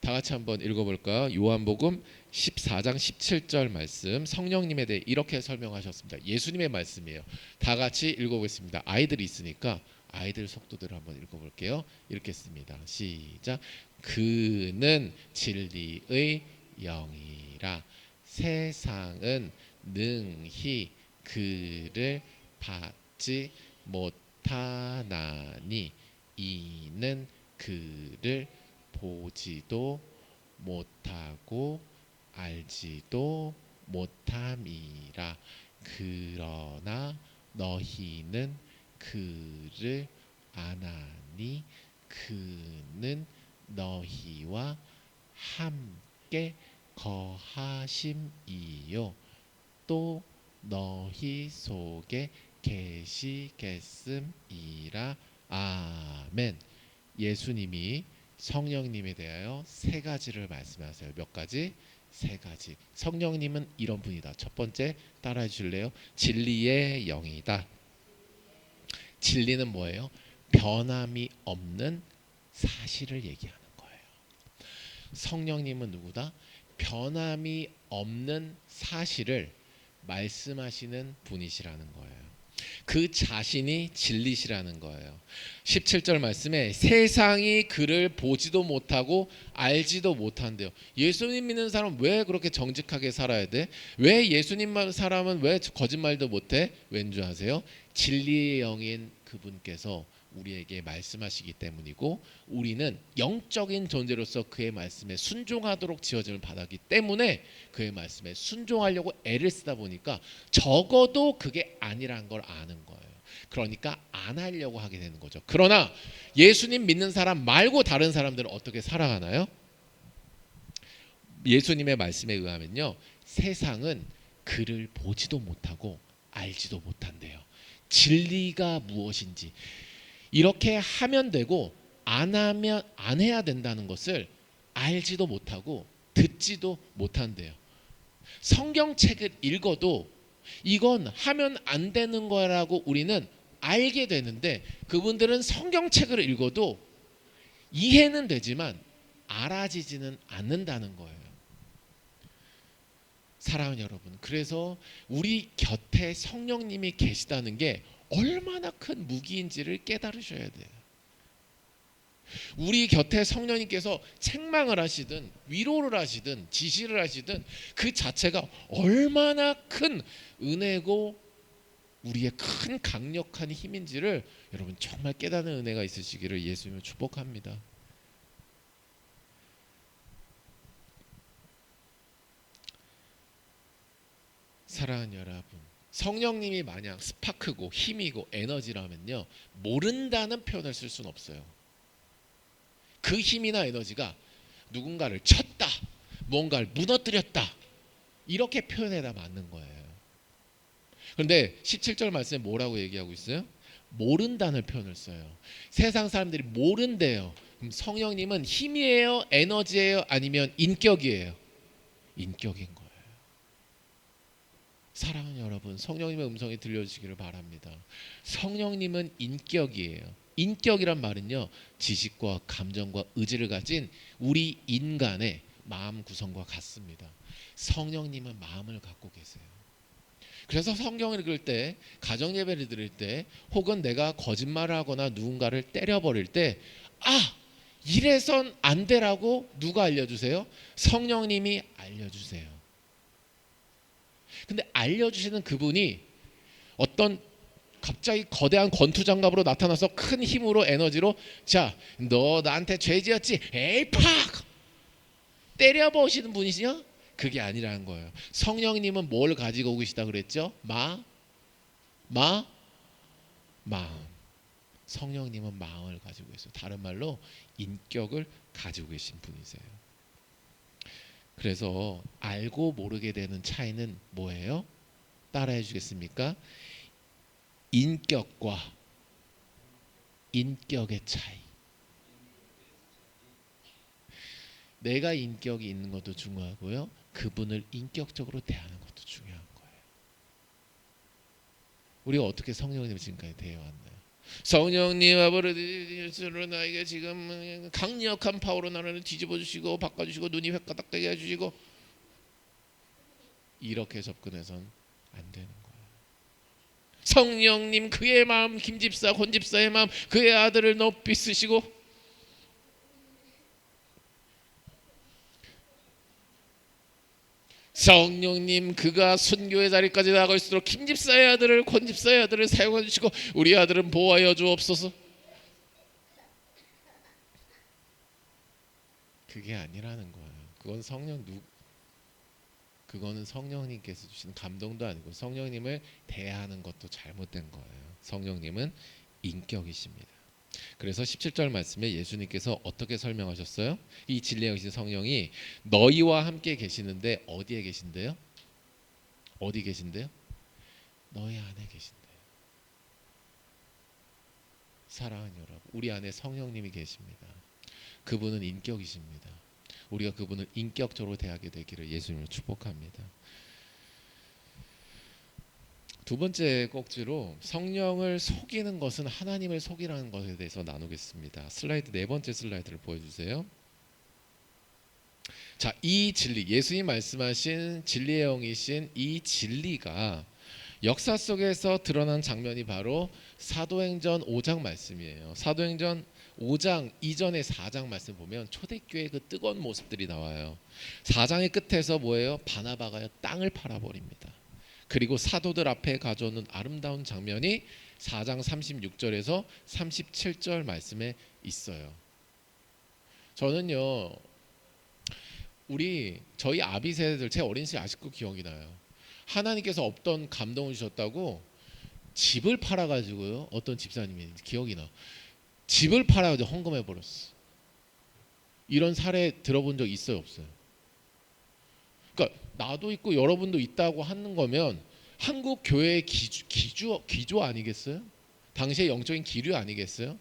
다 같이 한번 읽어볼까요? 요한복음 14장 17절 말씀, 성령님에 대해 이렇게 설명하셨습니다. 예수님의 말씀이에요. 다 같이 읽어보겠습니다. 아이들이 있으니까 아이들 속도대로 한번 읽어볼게요. 읽겠습니다. 시작. 그는 진리의 영이라 세상은 능히 그를 받지 못하나니 이는 그를 보지도 못하고 알지도 못함이라. 그러나 너희는 그를 아나니 그는 너희와 함께 거하심이요 또 너희 속에 계시겠음이라. 아멘. 예수님이 성령님에 대하여 세 가지를 말씀하세요. 몇 가지? 세 가지. 성령님은 이런 분이다. 첫 번째 따라해 주실래요? 진리의 영이다. 진리는 뭐예요? 변함이 없는 사실을 얘기하는 거예요. 성령님은 누구다? 변함이 없는 사실을 말씀하시는 분이시라는 거예요. 그 자신이 진리시라는 거예요. 17절 말씀에 세상이 그를 보지도 못하고 알지도 못한대요. 예수님 믿는 사람 왜 그렇게 정직하게 살아야 돼? 왜 예수님 사람은 왜 거짓말도 못해? 왠 줄 아세요? 진리의 영인 그분께서 우리에게 말씀하시기 때문이고, 우리는 영적인 존재로서 그의 말씀에 순종하도록 지어짐을 받았기 때문에 그의 말씀에 순종하려고 애를 쓰다 보니까 적어도 그게 아니란 걸 아는 거예요. 그러니까 안 하려고 하게 되는 거죠. 그러나 예수님 믿는 사람 말고 다른 사람들은 어떻게 살아가나요? 예수님의 말씀에 의하면요, 세상은 그를 보지도 못하고 알지도 못한대요. 진리가 무엇인지 이렇게 하면 되고 안 하면 안 해야 된다는 것을 알지도 못하고 듣지도 못한대요. 성경책을 읽어도 이건 하면 안 되는 거라고 우리는 알게 되는데, 그분들은 성경책을 읽어도 이해는 되지만 알아지지는 않는다는 거예요. 사랑하는 여러분, 그래서 우리 곁에 성령님이 계시다는 게 얼마나 큰 무기인지를 깨달으셔야 돼요. 우리 곁에 성령님께서 책망을 하시든 위로를 하시든 지시를 하시든 그 자체가 얼마나 큰 은혜고 우리의 큰 강력한 힘인지를 여러분 정말 깨닫는 은혜가 있으시기를 예수님을 축복합니다. 사랑하는 여러분, 성령님이 마냥 스파크고 힘이고 에너지라면요, 모른다는 표현을 쓸 수는 없어요. 그 힘이나 에너지가 누군가를 쳤다, 뭔가를 무너뜨렸다, 이렇게 표현해야 맞는 거예요. 그런데 17절 말씀에 뭐라고 얘기하고 있어요? 모른다는 표현을 써요. 세상 사람들이 모른대요. 그럼 성령님은 힘이에요? 에너지예요? 아니면 인격이에요? 인격인 거예요. 사랑하는 여러분, 성령님의 음성이 들려주시기를 바랍니다. 성령님은 인격이에요. 인격이란 말은요, 지식과 감정과 의지를 가진 우리 인간의 마음 구성과 같습니다. 성령님은 마음을 갖고 계세요. 그래서 성경을 읽을 때, 가정 예배를 드릴 때, 혹은 내가 거짓말을 하거나 누군가를 때려버릴 때, 아, 이래선 안 되라고 누가 알려주세요? 성령님이 알려주세요. 근데 알려주시는 그분이 어떤 갑자기 거대한 권투장갑으로 나타나서 큰 힘으로 에너지로, 자, 너 나한테 죄 지었지? 에이 팍! 때려보시는 분이시냐? 그게 아니라는 거예요. 성령님은 뭘 가지고 계시다 그랬죠? 마음. 성령님은 마음을 가지고 계세요. 다른 말로 인격을 가지고 계신 분이세요. 그래서 알고 모르게 되는 차이는 뭐예요? 따라해 주겠습니까? 인격과 인격의 차이. 내가 인격이 있는 것도 중요하고요, 그분을 인격적으로 대하는 것도 중요한 거예요. 우리가 어떻게 성령님을 지금까지 대해왔나요? 성령님 아버지로 나에게 지금 강력한 파워로 나를 뒤집어 주시고 바꿔주시고 눈이 획가닥되게 해주시고, 이렇게 접근해선 안 되는 거예요. 성령님, 그의 마음, 김집사 권집사의 마음, 그의 아들을 높이 쓰시고, 성령님, 그가 순교의 자리까지 나아갈수록 김집사의 아들을 권집사의 아들을 사용해 주시고 우리 아들은 보호하여 주옵소서. 그게 아니라는 거예요. 그거는 성령님께서 주시는 감동도 아니고 성령님을 대하는 것도 잘못된 거예요. 성령님은 인격이십니다. 그래서 17절 말씀에 예수님께서 어떻게 설명하셨어요? 이 진리에 계신 성령이 너희와 함께 계시는데 어디에 계신대요? 어디 계신대요? 너희 안에 계신대요. 사랑하는 여러분, 우리 안에 성령님이 계십니다. 그분은 인격이십니다. 우리가 그분을 인격적으로 대하게 되기를 예수님을 축복합니다. 두 번째 꼭지로 성령을 속이는 것은 하나님을 속이라는 것에 대해서 나누겠습니다. 슬라이드, 네 번째 슬라이드를 보여주세요. 자, 이 진리, 예수님 말씀하신 진리의 영이신 이 진리가 역사 속에서 드러난 장면이 바로 사도행전 5장 말씀이에요. 사도행전 5장 이전의 4장 말씀 보면 초대교회의 그 뜨거운 모습들이 나와요. 4장의 끝에서 뭐예요? 바나바가 땅을 팔아버립니다. 그리고 사도들 앞에 가져오는 아름다운 장면이 4장 36절에서 37절 말씀에 있어요. 저는요, 저희 아비 세대들, 제 어린 시절 아직도 기억이 나요. 하나님께서 없던 감동을 주셨다고 집을 팔아가지고요, 어떤 집사님이 기억이 나, 집을 팔아가지고 헌금해 버렸어. 이런 사례 들어본 적 있어요, 없어요? 그러니까 나도 있고 여러분도 있다고 하는 거면 한국 교회의 기조 아니겠어요? 당시의 영적인 기류 아니겠어요?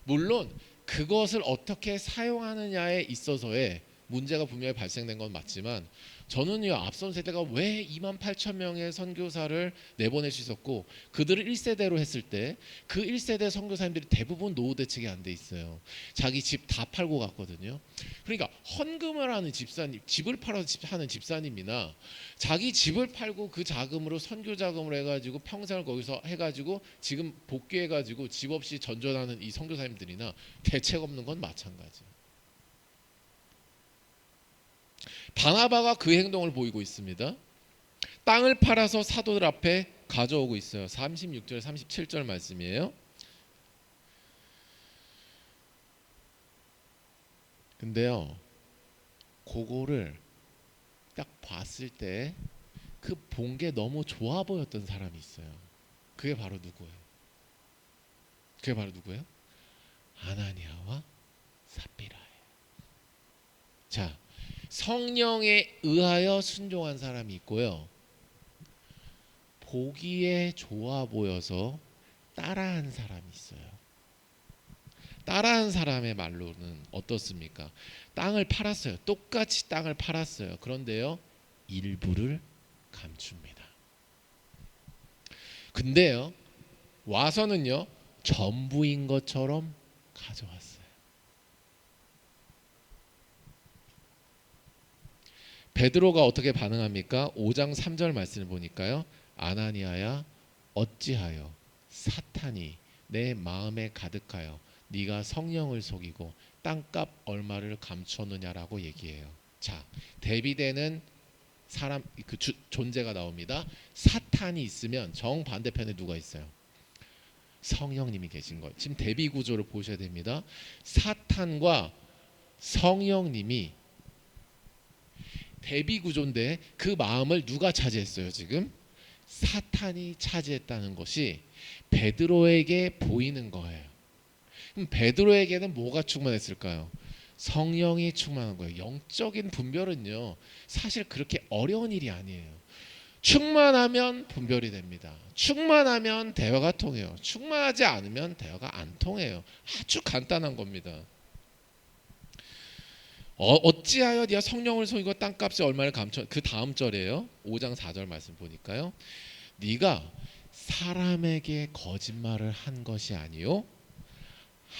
물론 그것을 어떻게 사용하느냐에 있어서의 문제가 분명히 발생된 건 맞지만, 저는요, 앞선 세대가 왜 28,000명의 선교사를 내보낼 수 있었고 그들을 1세대로 했을 때 그 1세대 선교사님들이 대부분 노후 대책이 안 돼 있어요. 자기 집 다 팔고 갔거든요. 그러니까 헌금을 하는 집사님, 집을 팔아서 하는 집사님이나 자기 집을 팔고 그 자금으로 선교 자금을 해가지고 평생을 거기서 해가지고 지금 복귀해가지고 집 없이 전전하는 이 선교사님들이나 대책 없는 건 마찬가지예요. 바나바가 그 행동을 보이고 있습니다. 땅을 팔아서 사도들 앞에 가져오고 있어요. 36절 37절 말씀이에요. 근데요, 그거를 딱 봤을 때 그 본 게 너무 좋아 보였던 사람이 있어요. 그게 바로 누구예요? 그게 바로 누구예요? 아나니아와 삽비라예요. 자, 성령에 의하여 순종한 사람이 있고요. 보기에 좋아 보여서 따라한 사람이 있어요. 따라한 사람의 말로는 어떻습니까? 땅을 팔았어요. 똑같이 땅을 팔았어요. 그런데요, 일부를 감춥니다. 근데요, 와서는요, 전부인 것처럼 가져왔어요. 베드로가 어떻게 반응합니까? 5장 3절 말씀을 보니까요, 아나니아야, 어찌하여 사탄이 내 마음에 가득하여 네가 성령을 속이고 땅값 얼마를 감추었느냐라고 얘기해요. 자, 대비되는 사람, 존재가 나옵니다. 사탄이 있으면 정반대편에 누가 있어요? 성령님이 계신 거예요. 지금 대비 구조를 보셔야 됩니다. 사탄과 성령님이 대비 구조인데 그 마음을 누가 차지했어요? 지금 사탄이 차지했다는 것이 베드로에게 보이는 거예요. 그럼 베드로에게는 뭐가 충만했을까요? 성령이 충만한 거예요. 영적인 분별은요, 사실 그렇게 어려운 일이 아니에요. 충만하면 분별이 됩니다. 충만하면 대화가 통해요. 충만하지 않으면 대화가 안 통해요. 아주 간단한 겁니다. 어찌하여 네가 성령을 속이고 땅값이 얼마를 감춰. 그 다음 절이에요. 5장 4절 말씀 보니까요, 네가 사람에게 거짓말을 한 것이 아니요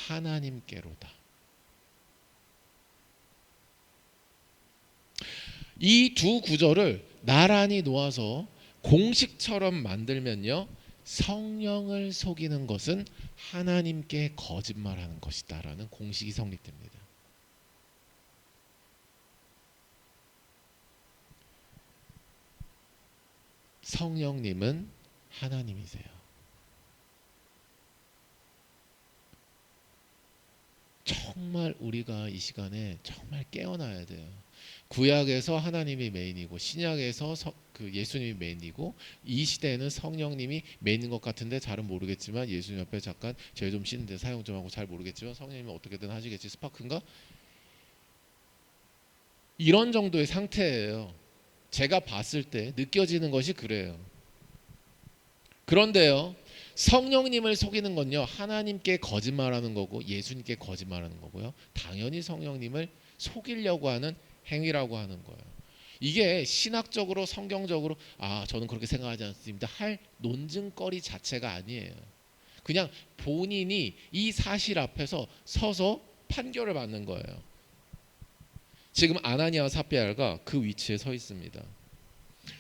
하나님께로다. 이 두 구절을 나란히 놓아서 공식처럼 만들면요, 성령을 속이는 것은 하나님께 거짓말하는 것이다라는 공식이 성립됩니다. 성령님은 하나님이세요. 정말 우리가 이 시간에 정말 깨어나야 돼요. 구약에서 하나님이 메인이고 신약에서 예수님이 메인이고, 이 시대에는 성령님이 메인인 것 같은데 잘은 모르겠지만, 예수님 옆에 잠깐 죄 좀 씻는데 사용 좀 하고, 잘 모르겠지만 성령님이 어떻게든 하시겠지, 스파크인가? 이런 정도의 상태예요. 제가 봤을 때 느껴지는 것이 그래요. 그런데요, 성령님을 속이는 건요, 하나님께 거짓말하는 거고 예수님께 거짓말하는 거고요, 당연히 성령님을 속이려고 하는 행위라고 하는 거예요. 이게 신학적으로 성경적으로 저는 그렇게 생각하지 않습니다 할 논증거리 자체가 아니에요. 그냥 본인이 이 사실 앞에서 서서 판결을 받는 거예요. 지금 아나니아와 삽비라가 그 위치에 서 있습니다.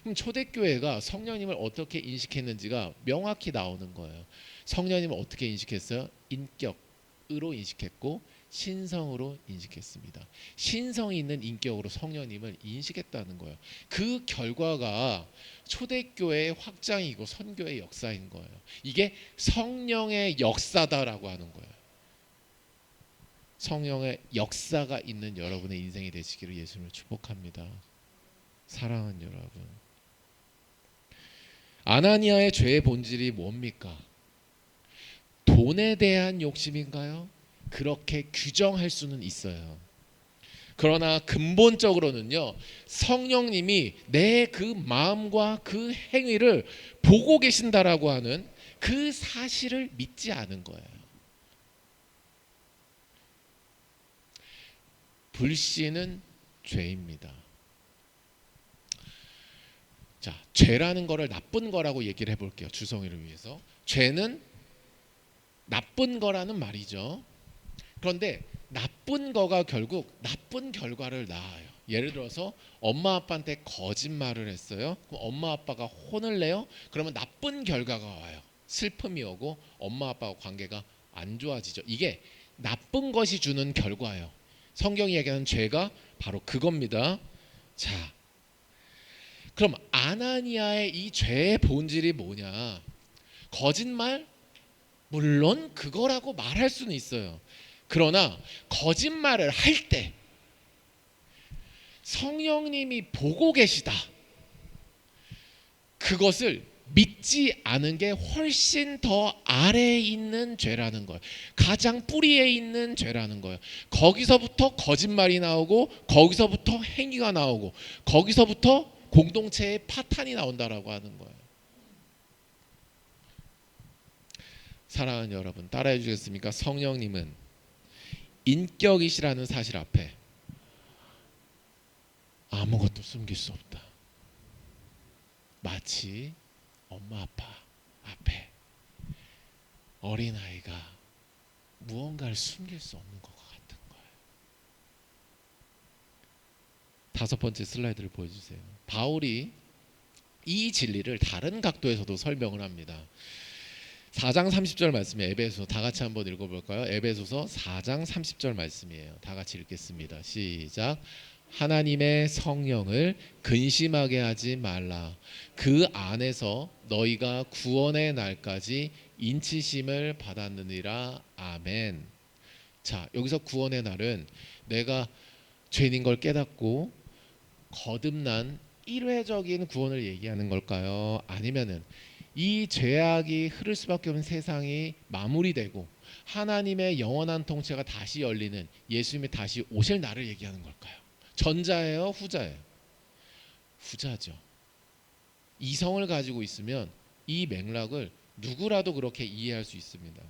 그럼 초대교회가 성령님을 어떻게 인식했는지가 명확히 나오는 거예요. 성령님을 어떻게 인식했어요? 인격으로 인식했고 신성으로 인식했습니다. 신성이 있는 인격으로 성령님을 인식했다는 거예요. 그 결과가 초대교회의 확장이고 선교의 역사인 거예요. 이게 성령의 역사다라고 하는 거예요. 성령의 역사가 있는 여러분의 인생이 되시기를 예수님을 축복합니다. 사랑하는 여러분, 아나니아의 죄의 본질이 뭡니까? 돈에 대한 욕심인가요? 그렇게 규정할 수는 있어요. 그러나 근본적으로는요, 성령님이 내 그 마음과 그 행위를 보고 계신다라고 하는 그 사실을 믿지 않은 거예요. 불신은 죄입니다. 자, 죄라는 거를 나쁜 거라고 얘기를 해볼게요. 주성이를 위해서. 죄는 나쁜 거라는 말이죠. 그런데 나쁜 거가 결국 나쁜 결과를 낳아요. 예를 들어서 엄마 아빠한테 거짓말을 했어요. 그럼 엄마 아빠가 혼을 내요. 그러면 나쁜 결과가 와요. 슬픔이 오고 엄마 아빠와 관계가 안 좋아지죠. 이게 나쁜 것이 주는 결과예요. 성경이 얘기하는 죄가 바로 그겁니다. 자, 그럼 아나니아의 이 죄의 본질이 뭐냐? 거짓말? 물론 그거라고 말할 수는 있어요. 그러나 거짓말을 할 때 성령님이 보고 계시다, 그것을 믿지 않은 게 훨씬 더 아래에 있는 죄라는 거예요. 가장 뿌리에 있는 죄라는 거예요. 거기서부터 거짓말이 나오고, 거기서부터 행위가 나오고, 거기서부터 공동체의 파탄이 나온다라고 하는 거예요. 사랑하는 여러분, 따라해 주겠습니까? 성령님은 인격이시라는 사실 앞에 아무것도 숨길 수 없다. 마치 엄마 아빠 앞에 어린아이가 무언가를 숨길 수 없는 것 같은 거예요. 5번째 슬라이드를 보여주세요. 바울이 이 진리를 다른 각도에서도 설명을 합니다. 4장 30절 말씀이에요. 에베소서 다 같이 한번 읽어볼까요? 에베소서 4장 30절 말씀이에요. 다 같이 읽겠습니다. 시작. 하나님의 성령을 근심하게 하지 말라. 그 안에서 너희가 구원의 날까지 인치심을 받았느니라. 아멘. 자, 여기서 구원의 날은 내가 죄인인 걸 깨닫고 거듭난 일회적인 구원을 얘기하는 걸까요? 아니면은 이 죄악이 흐를 수밖에 없는 세상이 마무리되고 하나님의 영원한 통치가 다시 열리는 예수님이 다시 오실 날을 얘기하는 걸까요? 전자예요, 후자예요? 후자죠. 이성을 가지고 있으면 이 맥락을 누구라도 그렇게 이해할 수 있습니다.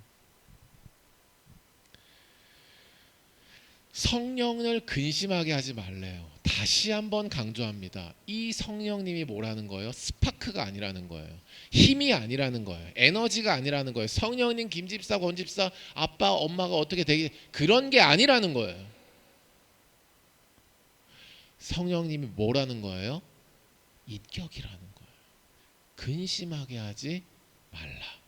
성령을 근심하게 하지 말래요. 다시 한번 강조합니다. 이 성령님이 뭐라는 거예요? 스파크가 아니라는 거예요. 힘이 아니라는 거예요. 에너지가 아니라는 거예요. 성령님, 김집사, 권집사, 아빠, 엄마가 어떻게 되게 그런 게 아니라는 거예요. 성령님이 뭐라는 거예요? 인격이라는 거예요. 근심하게 하지 말라.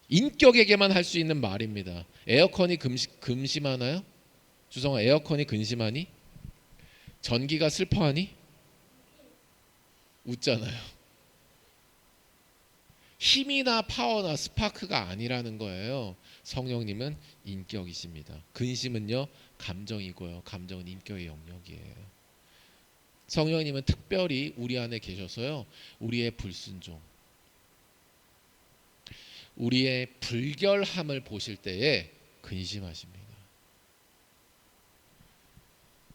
인격에게만 할 수 있는 말입니다. 에어컨이 근심하나요? 주성아, 에어컨이 근심하니? 전기가 슬퍼하니? 웃잖아요. 힘이나 파워나 스파크가 아니라는 거예요. 성령님은 인격이십니다. 근심은요, 감정이고요. 감정은 인격의 영역이에요. 성령님은 특별히 우리 안에 계셔서요, 우리의 불순종, 우리의 불결함을 보실 때에 근심하십니다.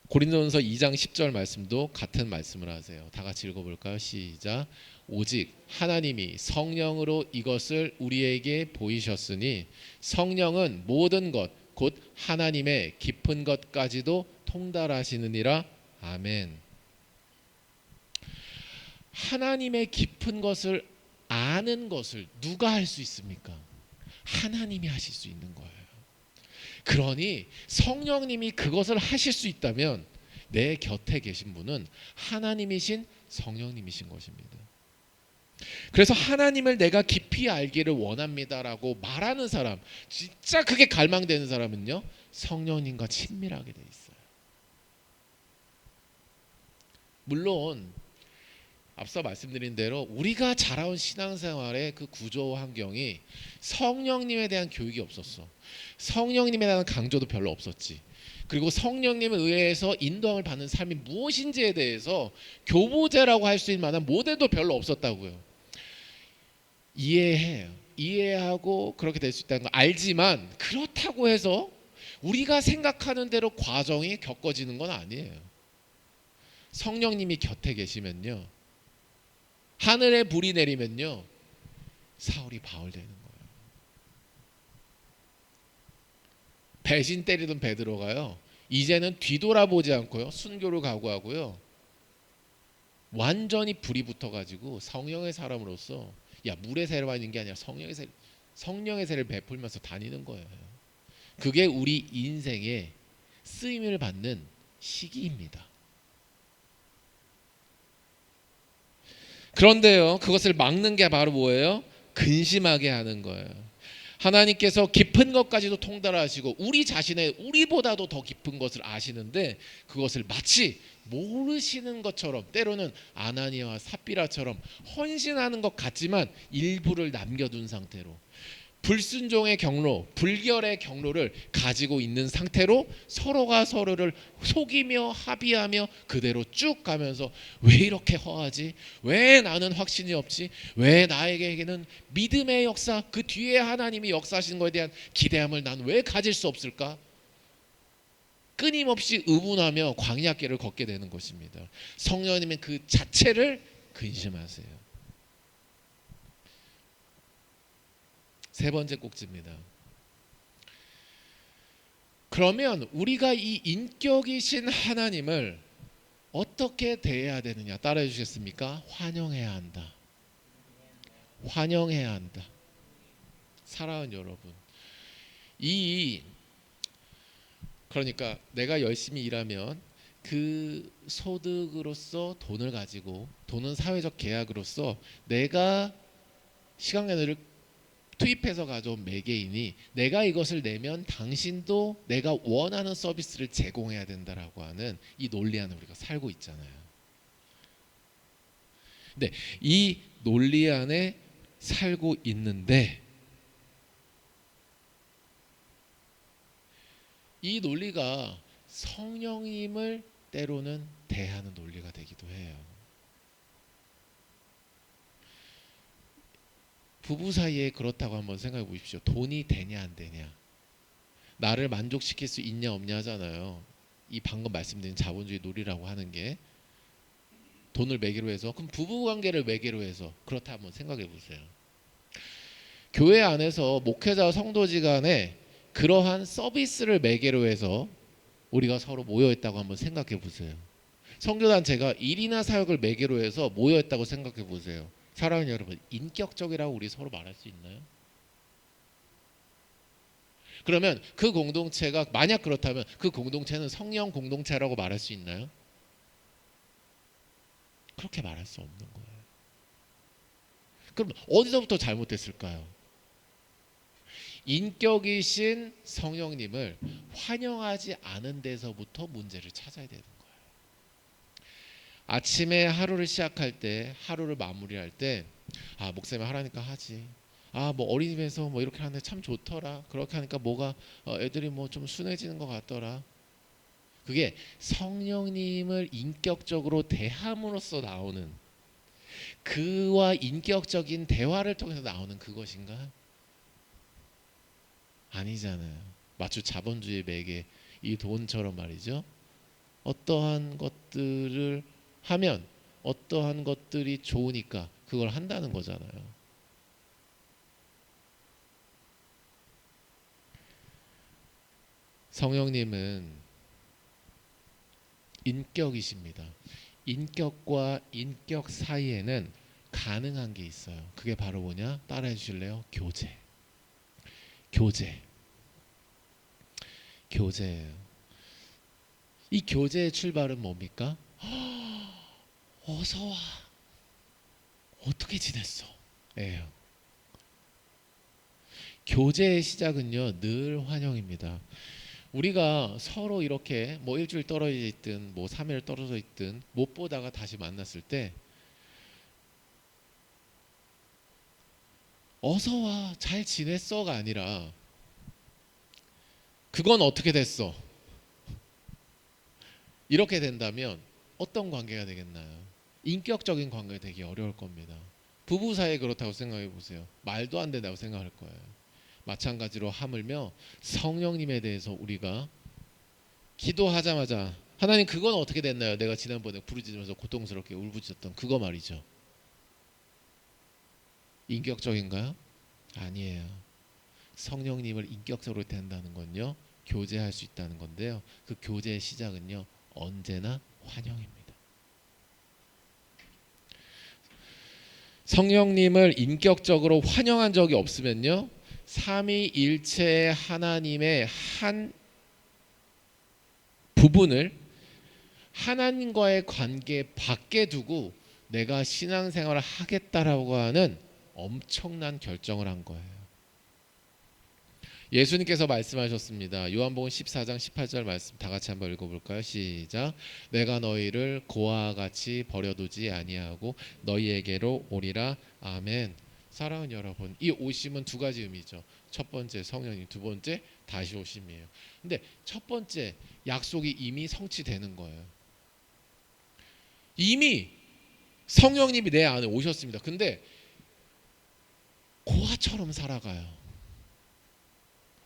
고린도전서 2장 10절 말씀도 같은 말씀을 하세요. 다 같이 읽어볼까요? 시작. 오직 하나님이 성령으로 이것을 우리에게 보이셨으니 성령은 모든 것 곧 하나님의 깊은 것까지도 통달하시느니라. 아멘. 하나님의 깊은 것을 아는 것을 누가 할 수 있습니까? 하나님이 하실 수 있는 거예요. 그러니 성령님이 그것을 하실 수 있다면 내 곁에 계신 분은 하나님이신 성령님이신 것입니다. 그래서 하나님을 내가 깊이 알기를 원합니다라고 말하는 사람, 진짜 그게 갈망되는 사람은요, 성령님과 친밀하게 돼 있어요. 물론 앞서 말씀드린 대로 우리가 자라온 신앙생활의 그 구조 환경이 성령님에 대한 교육이 없었어. 성령님에 대한 강조도 별로 없었지. 그리고 성령님에 의해서 인도함을 받는 삶이 무엇인지에 대해서 교보제라고 할 수 있는 만한 모델도 별로 없었다고요. 이해해요. 이해하고 그렇게 될 수 있다는 거 알지만 그렇다고 해서 우리가 생각하는 대로 과정이 겪어지는 건 아니에요. 성령님이 곁에 계시면요, 하늘에 불이 내리면요, 사울이 바울 되는 거예요. 배신 때리던 베드로가요, 이제는 뒤돌아보지 않고요, 순교를 각오하고요, 완전히 불이 붙어가지고 성령의 사람으로서, 야, 물의 새로만 있는 게 아니라 성령의 새를 베풀면서 다니는 거예요. 그게 우리 인생의 쓰임을 받는 시기입니다. 그런데요, 그것을 막는 게 바로 뭐예요? 근심하게 하는 거예요. 하나님께서 깊은 것까지도 통달하시고 우리 자신의 우리보다도 더 깊은 것을 아시는데 그것을 마치 모르시는 것처럼, 때로는 아나니아와 삽비라처럼 헌신하는 것 같지만 일부를 남겨둔 상태로, 불순종의 경로, 불결의 경로를 가지고 있는 상태로 서로가 서로를 속이며 합의하며 그대로 쭉 가면서 왜 이렇게 허하지? 왜 나는 확신이 없지? 왜 나에게는 믿음의 역사, 그 뒤에 하나님이 역사하시는 것에 대한 기대함을 난 왜 가질 수 없을까? 끊임없이 의문하며 광야길을 걷게 되는 것입니다. 성령님은 그 자체를 근심하세요. 세 번째 꼭지입니다. 그러면 우리가 이 인격이신 하나님을 어떻게 대해야 되느냐 따라해 주시겠습니까? 환영해야 한다. 환영해야 한다. 사랑하는 여러분, 그러니까 내가 열심히 일하면 그 소득으로서 돈을 가지고, 돈은 사회적 계약으로서 내가 시간을 투입해서 가져온 매개인이 내가 이것을 내면 당신도 내가 원하는 서비스를 제공해야 된다라고 하는 이 논리 안에 우리가 살고 있잖아요. 근데 이 논리 안에 살고 있는데 이 논리가 성령님을 때로는 대하는 논리가 되기도 해요. 부부 사이에 그렇다고 한번 생각해 보십시오. 돈이 되냐 안 되냐, 나를 만족시킬 수 있냐 없냐 하잖아요. 이 방금 말씀드린 자본주의 논리라고 하는 게 돈을 매개로 해서, 그럼 부부관계를 매개로 해서 그렇다 한번 생각해 보세요. 교회 안에서 목회자와 성도지 간에 그러한 서비스를 매개로 해서 우리가 서로 모여있다고 한번 생각해 보세요. 선교단체가 일이나 사역을 매개로 해서 모여있다고 생각해 보세요. 사랑하는 여러분, 인격적이라고 우리 서로 말할 수 있나요? 그러면 그 공동체가 만약 그렇다면 그 공동체는 성령 공동체라고 말할 수 있나요? 그렇게 말할 수 없는 거예요. 그럼 어디서부터 잘못됐을까요? 인격이신 성령님을 환영하지 않은 데서부터 문제를 찾아야 되는 거예요. 아침에 하루를 시작할 때, 하루를 마무리할 때, 아, 목사님이 하라니까 하지. 아, 뭐 어린이집에서 뭐 이렇게 하는데 참 좋더라. 그렇게 하니까 뭐가 애들이 뭐 좀 순해지는 것 같더라. 그게 성령님을 인격적으로 대함으로써 나오는, 그와 인격적인 대화를 통해서 나오는 그것인가? 아니잖아요. 마치 자본주의 매개 이 돈처럼 말이죠. 어떠한 것들을 하면 어떠한 것들이 좋으니까 그걸 한다는 거잖아요. 성령님은 인격이십니다. 인격과 인격 사이에는 가능한 게 있어요. 그게 바로 뭐냐? 따라해 주실래요? 교제. 교제예요. 이 교제의 출발은 뭡니까? 어서 와. 어떻게 지냈어? 예요. 교제의 시작은요, 늘 환영입니다. 우리가 서로 이렇게 뭐 일주일 떨어져 있든 뭐 3일 떨어져 있든 못 보다가 다시 만났을 때 어서 와, 잘 지냈어가 아니라 그건 어떻게 됐어? 이렇게 된다면 어떤 관계가 되겠나요? 인격적인 관계가 되기 어려울 겁니다. 부부 사이에 그렇다고 생각해 보세요. 말도 안 된다고 생각할 거예요. 마찬가지로 하물며 성령님에 대해서 우리가 기도하자마자 하나님 그건 어떻게 됐나요? 내가 지난번에 부르짖으면서 고통스럽게 울부짖었던 그거 말이죠. 인격적인가요? 아니에요. 성령님을 인격적으로 대한다는 건요, 교제할 수 있다는 건데요. 그 교제의 시작은요, 언제나 환영입니다. 성령님을 인격적으로 환영한 적이 없으면요, 삼위일체 하나님의 한 부분을 하나님과의 관계 밖에 두고 내가 신앙생활을 하겠다라고 하는 엄청난 결정을 한 거예요. 예수님께서 말씀하셨습니다. 요한복음 14장 18절 말씀 다 같이 한번 읽어볼까요? 시작. 내가 너희를 고아와 같이 버려두지 아니하고 너희에게로 오리라. 아멘. 사랑하는 여러분, 이 오심은 두 가지 의미죠. 첫 번째 성령님, 두 번째 다시 오심이에요. 근데 첫 번째 약속이 이미 성취되는 거예요. 이미 성령님이 내 안에 오셨습니다. 근데 고아처럼 살아가요.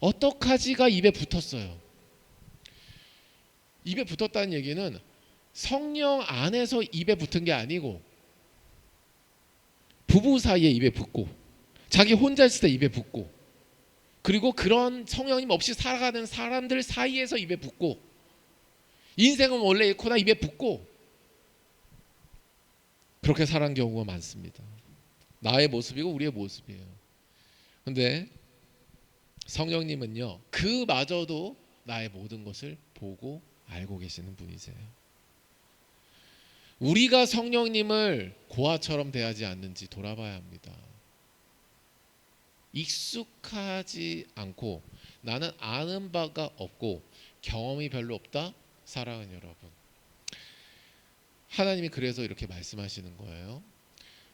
어떡하지가 입에 붙었어요. 입에 붙었다는 얘기는 성령 안에서 입에 붙은 게 아니고 부부 사이에 입에 붙고 자기 혼자 있을 때 입에 붙고 그리고 그런 성령님 없이 살아가는 사람들 사이에서 입에 붙고 인생은 원래 이렇구나 입에 붙고 그렇게 살아가는 경우가 많습니다. 나의 모습이고 우리의 모습이에요. 근데 성령님은요 그마저도 나의 모든 것을 보고 알고 계시는 분이세요. 우리가 성령님을 고아처럼 대하지 않는지 돌아봐야 합니다. 익숙하지 않고 나는 아는 바가 없고 경험이 별로 없다? 사랑하는 여러분, 하나님이 그래서 이렇게 말씀하시는 거예요.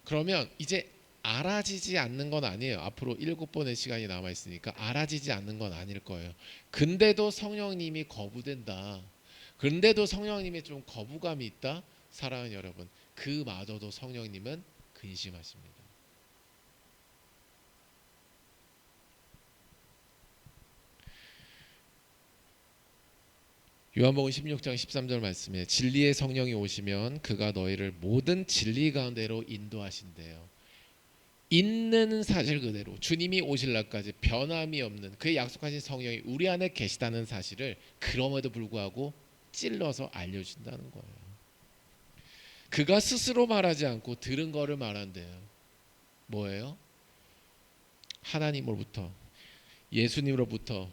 그러면 이제 알아지지 않는 건 아니에요. 앞으로 7번의 시간이 남아있으니까 알아지지 않는 건 아닐 거예요. 근데도 성령님이 거부된다, 근데도 성령님이 좀 거부감이 있다? 사랑하는 여러분, 그마저도 성령님은 근심하십니다. 요한복음 16장 13절 말씀에 진리의 성령이 오시면 그가 너희를 모든 진리 가운데로 인도하신대요. 있는 사실 그대로 주님이 오실 날까지 변함이 없는 그의 약속하신 성령이 우리 안에 계시다는 사실을 그럼에도 불구하고 찔러서 알려준다는 거예요. 그가 스스로 말하지 않고 들은 거를 말한대요. 뭐예요? 하나님으로부터, 예수님으로부터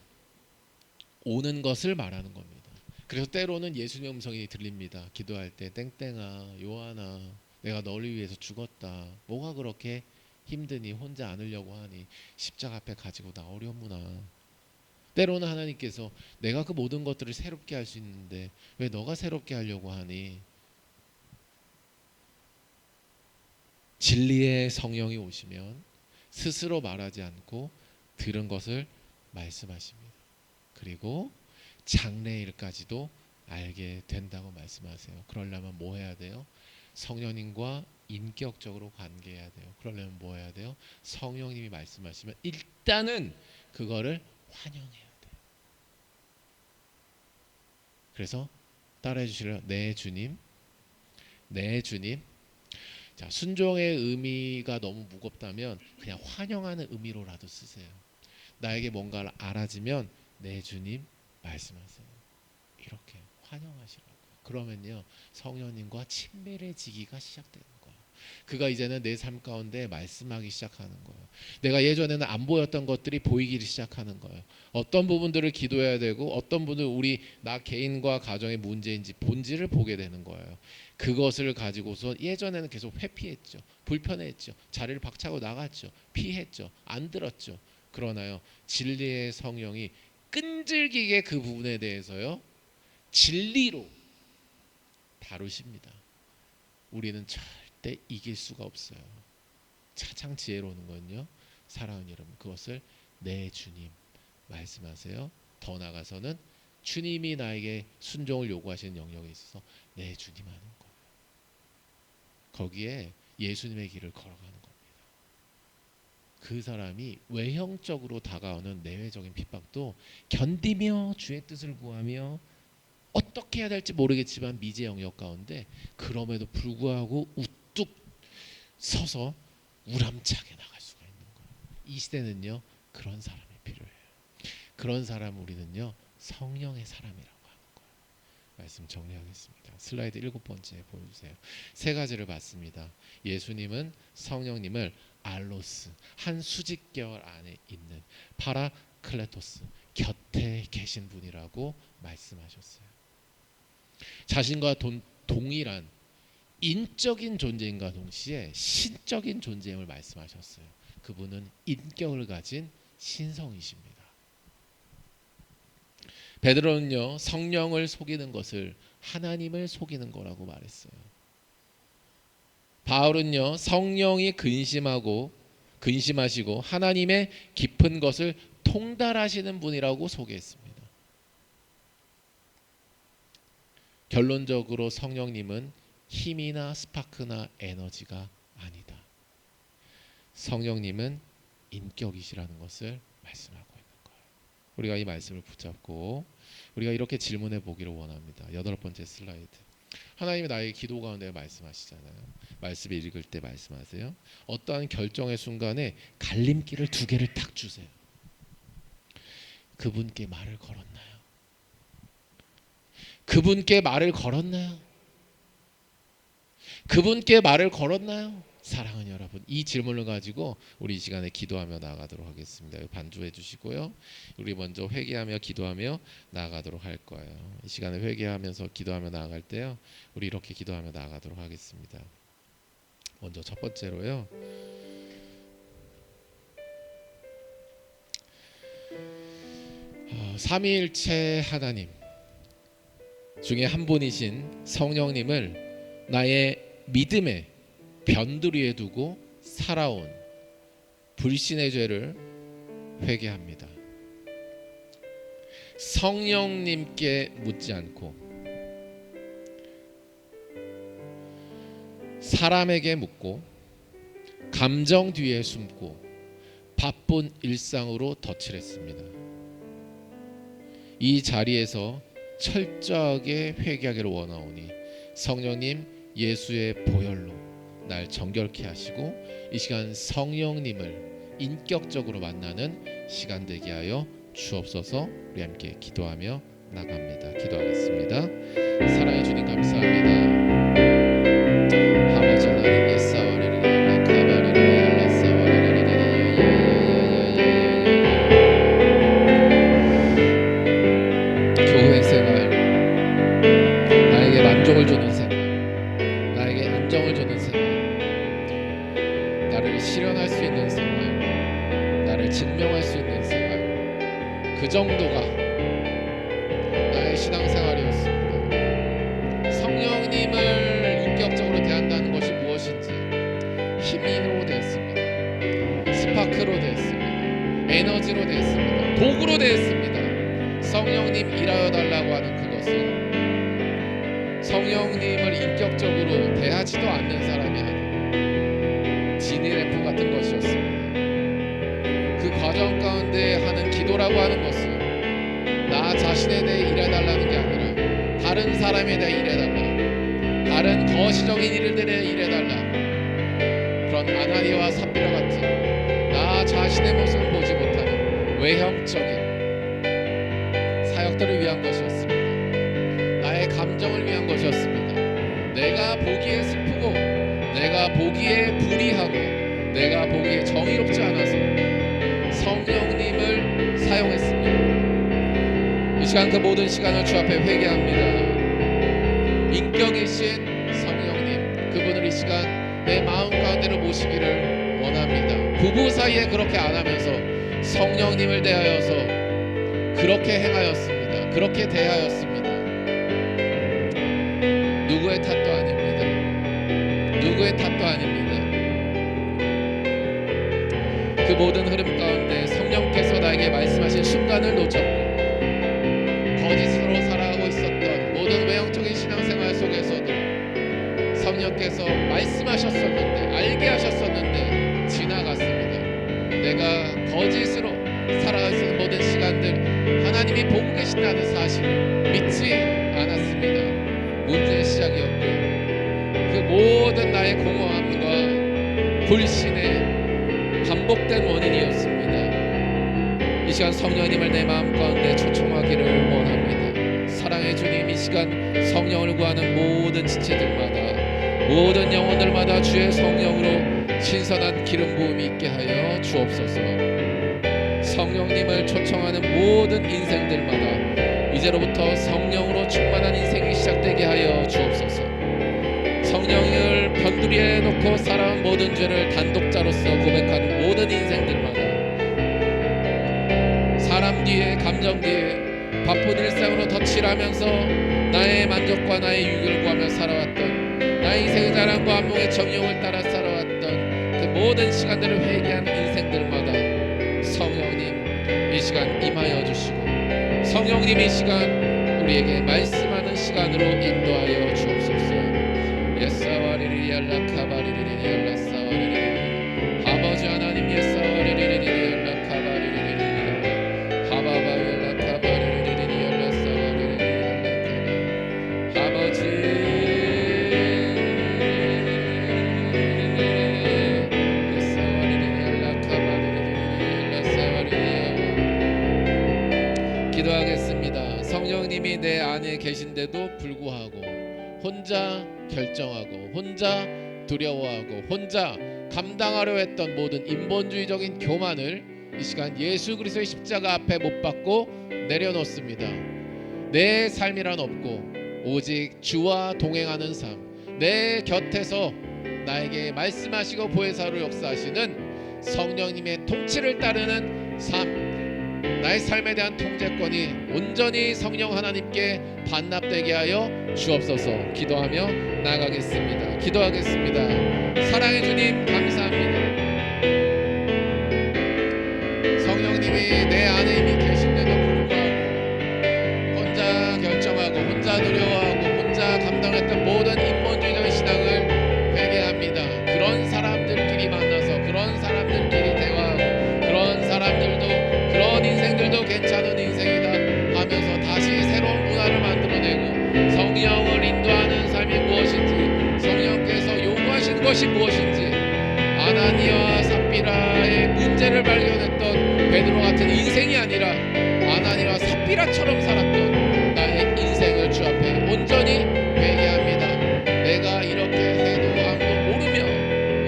오는 것을 말하는 겁니다. 그래서 때로는 예수님의 음성이 들립니다. 기도할 때 땡땡아, 요한아, 내가 너를 위해서 죽었다. 뭐가 그렇게 힘드니? 혼자 안으려고 하니? 십자가 앞에 가지고 나오려무나. 때로는 하나님께서 내가 그 모든 것들을 새롭게 할 수 있는데 왜 너가 새롭게 하려고 하니? 진리의 성령이 오시면 스스로 말하지 않고 들은 것을 말씀하십니다. 그리고 장래일까지도 알게 된다고 말씀하세요. 그러려면 뭐 해야 돼요? 성령님과 인격적으로 관계해야 돼요. 그러려면 뭐 해야 돼요? 성령님이 말씀하시면 일단은 그거를 환영해야 돼요. 그래서 따라해 주실래요? 네 주님, 네 주님. 자, 순종의 의미가 너무 무겁다면 그냥 환영하는 의미로라도 쓰세요. 나에게 뭔가를 알아지면 네 주님 말씀하세요. 이렇게 환영하시라고요. 그러면요 성령님과 친밀해지기가 시작되는 거예요. 그가 이제는 내 삶 가운데 말씀하기 시작하는 거예요. 내가 예전에는 안 보였던 것들이 보이기 시작하는 거예요. 어떤 부분들을 기도해야 되고 어떤 부분들 우리 나 개인과 가정의 문제인지 본질을 보게 되는 거예요. 그것을 가지고서 예전에는 계속 회피했죠. 불편했죠. 자리를 박차고 나갔죠. 피했죠. 안 들었죠. 그러나요 진리의 성령이 끈질기게 그 부분에 대해서요 진리로 다루십니다. 우리는 절대 이길 수가 없어요. 차장 지혜로운 건요 사랑하는 여러분, 그것을 내 주님 말씀하세요. 더 나아가서는 주님이 나에게 순종을 요구하시는 영역에 있어서 내 주님 하는 거예요. 거기에 예수님의 길을 걸어가는 겁니다. 그 사람이 외형적으로 다가오는 내외적인 핍박도 견디며 주의 뜻을 구하며 어떻게 해야 될지 모르겠지만 미제 영역 가운데 그럼에도 불구하고 우뚝 서서 우람차게 나갈 수가 있는 거예요. 이 시대는요 그런 사람이 필요해요. 그런 사람 우리는요 성령의 사람이라고 하는 거예요. 말씀 정리하겠습니다. 슬라이드 7번째 보여주세요. 세 가지를 봤습니다. 예수님은 성령님을 알로스, 한 수직결 안에 있는 파라클레토스, 곁에 계신 분이라고 말씀하셨어요. 자신과 동일한 인적인 존재인과 동시에 신적인 존재임을 말씀하셨어요. 그분은 인격을 가진 신성이십니다. 베드로는요 성령을 속이는 것을 하나님을 속이는 거라고 말했어요. 바울은요 성령이 근심하고 근심하시고 하나님의 깊은 것을 통달하시는 분이라고 소개했습니다. 결론적으로 성령님은 힘이나 스파크나 에너지가 아니다. 성령님은 인격이시라는 것을 말씀하고 있는 거예요. 우리가 이 말씀을 붙잡고 우리가 이렇게 질문해 보기를 원합니다. 8번째 슬라이드. 하나님이 나의 기도 가운데 말씀하시잖아요. 말씀을 읽을 때 말씀하세요. 어떠한 결정의 순간에 갈림길을 2개를 딱 주세요. 그분께 말을 걸었나요? 그분께 말을 걸었나요? 그분께 말을 걸었나요? 사랑하는 여러분, 이 질문을 가지고 우리 이 시간에 기도하며 나아가도록 하겠습니다. 반주해 주시고요. 우리 먼저 회개하며 기도하며 나아가도록 할 거예요. 이 시간에 회개하면서 기도하며 나아갈 때요, 우리 이렇게 기도하며 나아가도록 하겠습니다. 먼저 첫 번째로요, 삼위일체 하나님 중에 한 분이신 성령님을 나의 믿음의 변두리에 두고 살아온 불신의 죄를 회개합니다. 성령님께 묻지 않고 사람에게 묻고 감정 뒤에 숨고 바쁜 일상으로 덧칠했습니다. 이 자리에서 철저하게 회개하기를 원하오니 성령님 예수의 보혈로 날 정결케 하시고 이 시간 성령님을 인격적으로 만나는 시간 되게 하여 주옵소서. 우리 함께 기도하며 나갑니다. 기도하겠습니다. 사랑해 주님 감사합니다. 아버지 하나님 예사와리리야 카바리리야 교회 생활, 나에게 만족을 주는 생활, 나에게 안정을 주는 생활, 나를 실현할 수 있는 생활, 나를 증명할 수 있는 생활, 그 정도가 나의 신앙생활이었습니다. 성령님을 인격적으로 대한다는 것이 무엇인지 힘으로 되었습니다. 스파크로 되었습니다. 에너지로 되었습니다. 도구로 되었습니다. 성령님 일하여 달라고 하는 그것은 성령님을 인격적으로 대하지도 않는 사람이 하는 진리래프 같은 것이었습니다. 그 과정 가운데 하는 기도라고 하는 것은 나 자신에 대해 일해달라는 게 아니라 다른 사람에 대해 일해달라, 다른 거시적인 일들에 대해 일해달라, 그런 아나니와 삽비라 같은 나 자신의 모습을 보지 못하는 외형적인 사역들을 위한 것이었습니다. 나의 감정을 위한 것이었습니다. 내가 보기에 슬프고 내가 보기에 불의하고 내가 보기에 정의롭지 않아서 성령님을 사용했습니다. 이 시간 그 모든 시간을 주 앞에 회개합니다. 인격이신 성령님, 그분을 이 시간 내 마음 가운데로 모시기를 원합니다. 부부 사이에 그렇게 안 하면서 성령님을 대하여서 그렇게 행하였습니다. 그렇게 대하였습니다. 누구의 탓도 아닙니다. 누구의 탓도 아닙니다. 그 모든 흐름 가운데 성령께서 나에게 말씀하신 순간을 놓쳤고 거짓으로 살아가고 있었던 모든 외형적인 신앙생활 속에서도 성령께서 말씀하셨었는데, 알게 하셨었는데 지나갔습니다. 내가 거짓으로 살아갈 수 있는 모든 시간들 하나님이 보고 계신다는 사실을 믿지 않았습니다. 문제의 시작이었고 그 모든 나의 공허함과 불신의 반복된 원인이었습니다. 이 시간 성령님을 내 마음 가운데 초청하기를 원합니다. 사랑의 주님, 이 시간 성령을 구하는 모든 지체들마다, 모든 영혼들마다 주의 성령으로 신선한 기름 부음이 있게 하여 주옵소서. 성령님을 초청하는 모든 인생들마다 이제로부터 성령으로 충만한 인생이 시작되게 하여 주옵소서. 성령을 변두리에 놓고 살아온 모든 죄를 단독자로서 고백하는 모든 인생들마다 사람 뒤에, 감정 뒤에 바쁜 일상으로 덧칠하면서 나의 만족과 나의 유익을 구하며 살아왔던, 나의 인생의 자랑과 안목의 정욕을 따라 살아왔던 그 모든 시간들을 회개하는 성령님의 시간 우리에게 말씀하는 시간으로 인도하여 주옵소서. 예사와리리알라 카바리리리알라 사와리리리 아버지 하나님 예사와리리리알라 카바리리리알라 하바바알라 카바리리리알라 사와리리리알라 카바 아버지 예사와리리리알라 카바리리리알라 사와리리리알라 기도하겠습니다. 성령님이 내 안에 계신데도 불구하고 혼자 결정하고 혼자 두려워하고 혼자 감당하려 했던 모든 인본주의적인 교만을 이 시간 예수 그리스도의 십자가 앞에 못 박고 내려놓습니다. 내 삶이란 없고 오직 주와 동행하는 삶, 내 곁에서 나에게 말씀하시고 보혜사로 역사하시는 성령님의 통치를 따르는 삶, 나의 삶에 대한 통제권이 온전히 성령 하나님께 반납되게 하여 주옵소서. 기도하며 나아가겠습니다. 기도하겠습니다. 사랑의 주님 감사합니다. 성령님이 내 안에 이미 계신데도 불구하고 혼자 결정하고 혼자 두려워하고 혼자 감당했던 모든 인본주의적인 신앙을 회개합니다. 그런 사람들끼리 만나서 그런 사람들끼리 대화하고 그런 사람들도 그런 인생들도 괜찮은 인생이다 하면서 다시 새로운 문화를 만들어내고 성령을 인도하는 삶이 무엇인지, 성령께서 요구하신 것이 무엇인지, 아나니아와 삽비라의 문제를 발견했던 베드로 같은 인생이 아니라 아나니아와 삽비라처럼 살았던 나의 인생을 주 앞에 온전히 회개합니다. 내가 이렇게 해도 아무도 모르며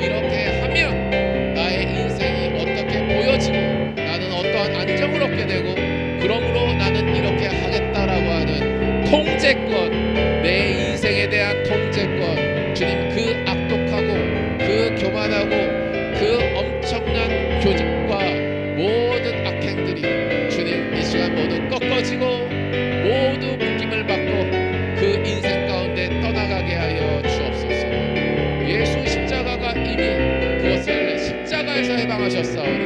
이렇게 하면 나의 인생이 어떻게 보여지고 나는 어떠한 안정을 얻게 되고 그러므로 나는 이렇게 하겠다라고 하는 통제권, 내 인생에 대한 통제권, 주님 그 악독하고 그 교만하고 그 엄청난 교집과 모든 악행들이 주님 이 시간 모두 꺾어지고 모두 묶임을 받고 그 인생 가운데 떠나가게 하여 주옵소서. 예수 십자가가 이미 그것을 십자가에서 해방하셨사오니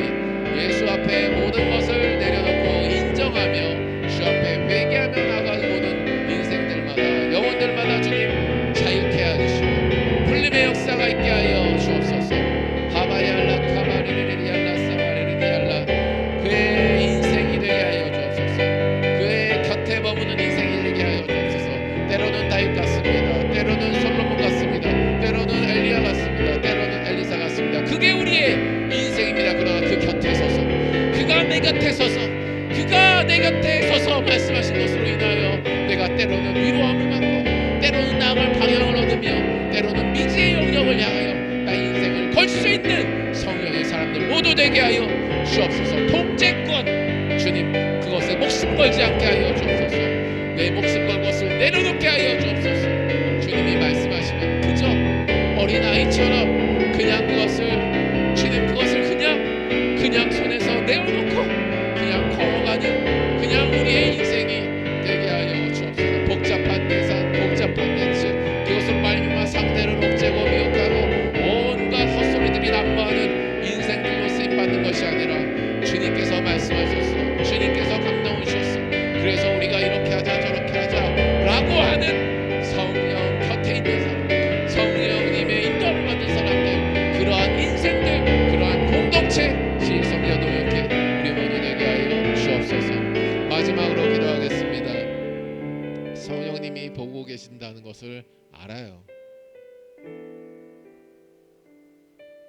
예수 앞에 모든 것을 내려놓고 인정하며 주 앞에 회개하며 나가는 모든 인생들마다 영혼들마다 주님 자유케 하시고 풀림의 역사가 있게 하여 주옵소서. 하바야알라 카바리리리알라 사바리리리알라 그의 인생이 되게 하여 주옵소서. 그의 곁에 머무는 인생이 되게 하여 주옵소서. 때로는 다윗 같습니다. 때로는 솔로몬 같습니다. 때로는 엘리야 같습니다. 때로는 엘리사 같습니다. 그게 우리의 인생입니다. 그러나 그 곁에 서서 그가 내 곁에 서서 그가 내 곁에 서서 말씀하신 것으로 인하여 내가 때로는 위로함을 받고 때로는 나아갈 방향을 얻으며 때로는 미지의 영역을 향하여 나의 인생을 걸 수 있는 성령의 사람들 모두 되게 하여 주옵소서. 통제권 주님 그것에 목숨 걸지 않게 하여 주옵소서. 내 목숨 걸 것을 내려놓게 하여 주옵소서. 주님이 말씀하시면 그저 어린아이처럼 그냥 그것을 주님 그것을 그냥 손에서 내어놓고 그냥 걸어가는 그냥 우리의 인생이 되게 하여 주옵소서. 복잡한 계산 복잡한 예측 그것으로 말미암아 상대를 옥죄고 미혹하고 온갖 헛소리들이 난무하는 인생들로 쓰임받는 것이 아니라 주님께서 말씀하셨어. 주님께서 감동을 주셨어. 그래서 우리가 이렇게 하자 저렇게 하자 라고 하는 성령 곁에 있는 사람, 성령님의 인도를 받은 사람들, 그러한 인생들, 그러한 공동체 성령 동역해 우리 모두 되게 하여 주옵소서. 마지막으로 기도하겠습니다. 성령님이 보고 계신다는 것을 알아요.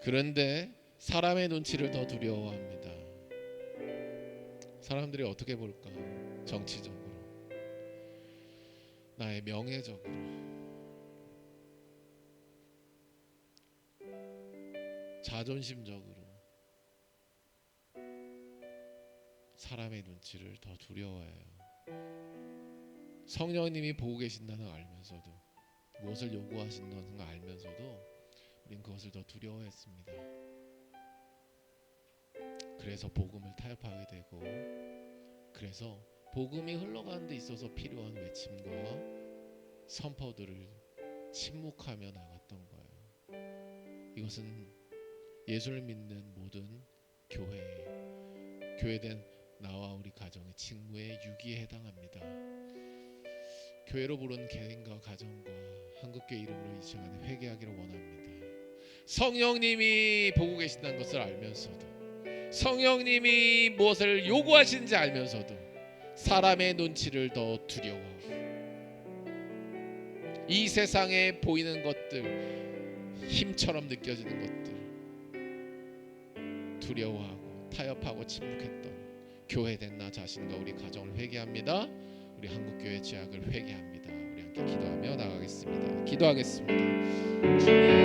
그런데 사람의 눈치를 더 두려워합니다. 사람들이 어떻게 볼까? 정치적으로, 나의 명예적으로, 자존심적으로 사람의 눈치를 더 두려워해요. 성령님이 보고 계신다는 걸 알면서도 무엇을 요구하신다는 걸 알면서도 우린 그것을 더 두려워했습니다. 그래서 복음을 타협하게 되고 그래서 복음이 흘러가는 데 있어서 필요한 외침과 선포들을 침묵하며 나갔던 거예요. 이것은 예수를 믿는 모든 교회된 나와 우리 가정의 직무의 유기에 해당합니다. 교회로 부른 개인과 가정과 한국교회 이름으로 이 시간에 회개하기를 원합니다. 성령님이 보고 계신다는 것을 알면서도, 성령님이 무엇을 요구하시는지 알면서도 사람의 눈치를 더 두려워하고, 이 세상에 보이는 것들, 힘처럼 느껴지는 것들 두려워하고 타협하고 침묵했던 교회된 나 자신과 우리 가정을 회개합니다. 우리 한국교회 제약을 회개합니다. 우리 함께 기도하며 나가겠습니다. 기도하겠습니다. 아버지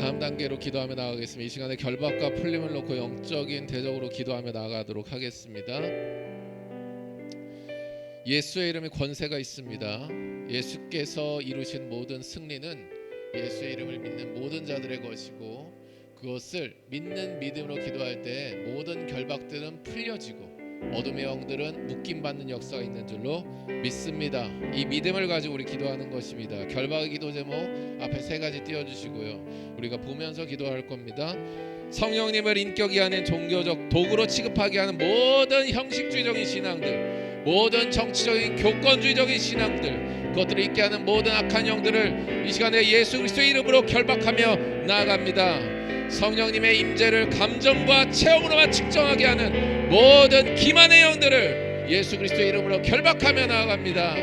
다음 단계로 기도하며 나가겠습니다. 이 시간에 결박과 풀림을 놓고 영적인 대적으로 기도하며 나가도록 하겠습니다. 예수의 이름에 권세가 있습니다. 예수께서 이루신 모든 승리는 예수의 이름을 믿는 모든 자들의 것이고, 그것을 믿는 믿음으로 기도할 때 모든 결박들은 풀려지고 어둠의 영들은 묶임받는 역사가 있는 줄로 믿습니다. 이 믿음을 가지고 우리 기도하는 것입니다. 결박의 기도 제목 앞에 3가지 띄워주시고요, 우리가 보면서 기도할 겁니다. 성령님을 인격이 아닌 종교적 도구로 취급하게 하는 모든 형식주의적인 신앙들, 모든 정치적인 교권주의적인 신앙들, 그것들을 있게 하는 모든 악한 영들을 이 시간에 예수 그리스도의 이름으로 결박하며 나아갑니다. 성령님의 임재를 감정과 체험으로만 측정하게 하는 모든 기만의 영들을 예수 그리스도의 이름으로 결박하며 나아갑니다.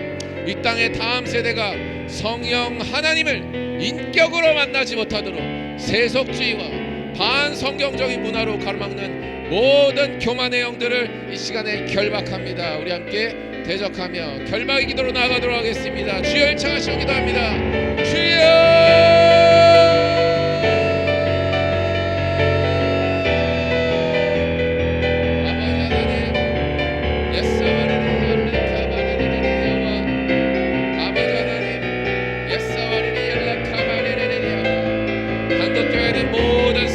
이 땅의 다음 세대가 성령 하나님을 인격으로 만나지 못하도록 세속주의와 반성경적인 문화로 가로막는 모든 교만의 영들을 이 시간에 결박합니다. 우리 함께 대적하며 결박의 기도로 나아가도록 하겠습니다. 주여 일창하시고 기도합니다. 주여!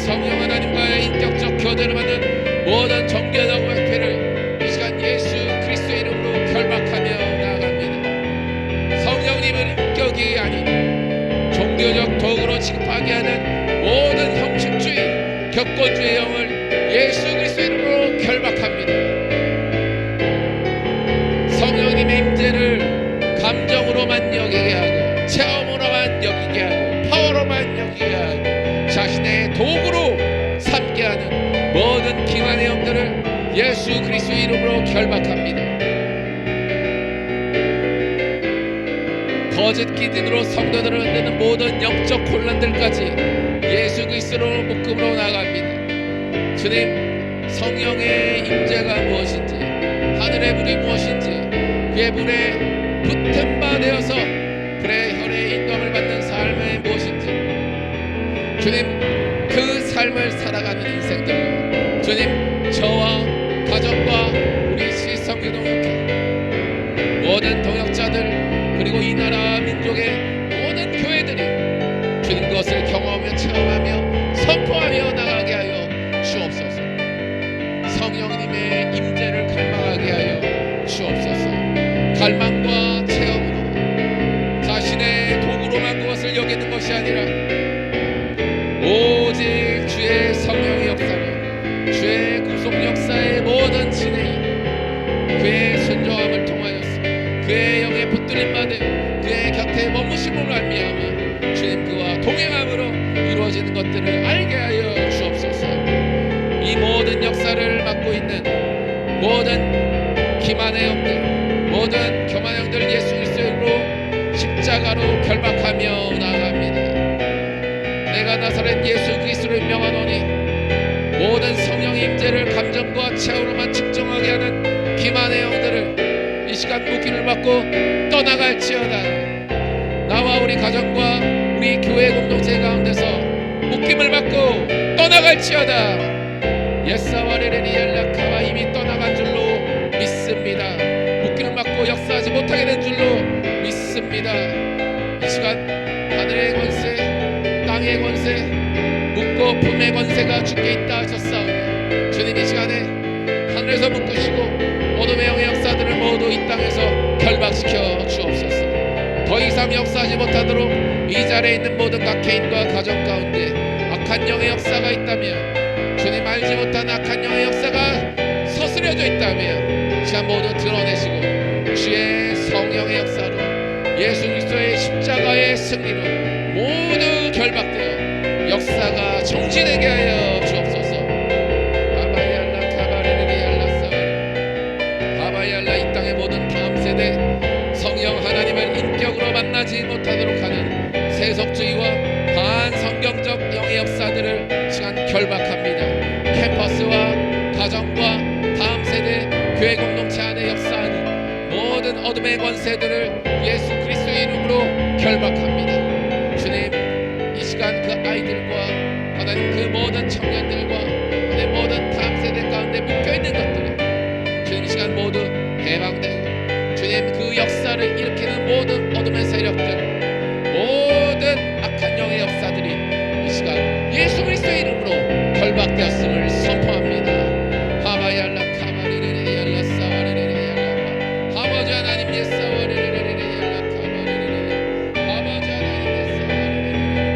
성령 하나님과의 인격적 교제를 받는 모든 정교적 회피를 이 시간 예수 그리스도의 이름으로 결박하며 나아갑니다. 성령님을 인격이 아닌 종교적 도구로 취급하게 하는 모든 형식주의, 격권주의 영을 예수 그리스도의 이름으로 결박합니다. 성령님의 임재를 감정으로만 여기게 하고 체험으로만 여기게 하고 파워로만 여기게 하고 자신의 도구로 삼게 하는 모든 기만의 영들을 예수 그리스도의 이름으로 결박합니다. 거짓 기준으로 성도들을 흔드는 모든 영적 혼란들까지 예수 그리스도로 묶음으로 나갑니다. 주님, 성령의 임재가 무엇인지, 하늘의 불이 무엇인지, 그의 불에 붙은 바 되어서 그의 혈의 인도함을 받는 삶이 무엇인지, 주님, 그 삶을 살아가는 인생들, 주님, 저와 가정과 우리 시성교동역회 모든 동역자들, 그리고 이 나라 민족의 모든 교회들이 주님 그것을 경험하며 체험하며 선포하며 나가게 하여 주옵소서. 성령님의 임재를 갈망하게 하여 주옵소서. 갈망과 체험으로 자신의 도구로만 그것을 여기는 것이 아니라 오직 주의 성령의 역사로, 주의 구속 역사의 모든 진행이 그의 순종함을 통하여서 그의 영에 붙들림 받아 그의 곁에 머무심으로 말미암아 주님 그와 동행함으로 이루어지는 것들을 알게 하여 주옵소서. 이 모든 역사를 맡고 있는 모든 기만의 영들, 모든 교만의 영들 예수 그리스도로 십자가로 결박하며 나아갑니다. 내가 나사렛 예수 그리스도를 명하노니 모든 성령의 임재를 감정과 체험으로만 측정하게 하는 기만의 영들을 이 시간 묶임을 받고 떠나갈지어다. 나와 우리 가정과 우리 교회 공동체 가운데서 묶임을 받고 떠나갈지어다. 예사와레레니 연락하와 이미 떠나간 줄로 믿습니다. 묶임을 받고 역사하지 못하게 된 줄로 믿습니다. 이 시간 하늘의 권세, 땅의 권세, 묻고 품의 권세가 주께 있다 하셨사오니 주님 이 시간에 하늘에서 묶으시고 어둠의 영의 역사들을 모두 이 땅에서 결박시켜 주옵소서. 더 이상 역사하지 못하도록 이 자리에 있는 모든 각 개인과 가정 가운데 악한 영의 역사가 있다면, 주님 알지 못한 악한 영의 역사가 서스려져 있다면 시간 모두 드러내시고 주의 성령의 역사로 예수 그리스도의 십자가의 승리로 모두 결박되어 역사가 정진하게 하여 주옵소서. 아바야라 카바레르리알라사 아바야라 이 땅의 모든 다음 세대 성령 하나님을 인격으로 만나지 못하도록 하는 세속주의와 반성경적 영의 역사들을 시간 결박합니다. 캠퍼스와 가정과 다음 세대 교회 공동체 안에 역사하는 모든 어둠의 권세들을 예수 그리스도의 이름으로 결박합니다. 주님 이 시간 그 아이들과 하나님 그 모든 청년들과 하나님 모든 다음 세대 가운데 묶여있는 것들이 주님 이 시간 모두 해방되고 주님 그 역사를 일으키는 모든 어둠의 세력들 모든 악한 영의 역사들이 이 시간 예수 그리스도의 이름으로 결박되었음을 선포합니다. 하바얄라 카바리레레 yar라 사와레레레 yar라 아버지 하나님 예사와레레레레 yar라 카바리레레 아버지 하나님 예사와레레레레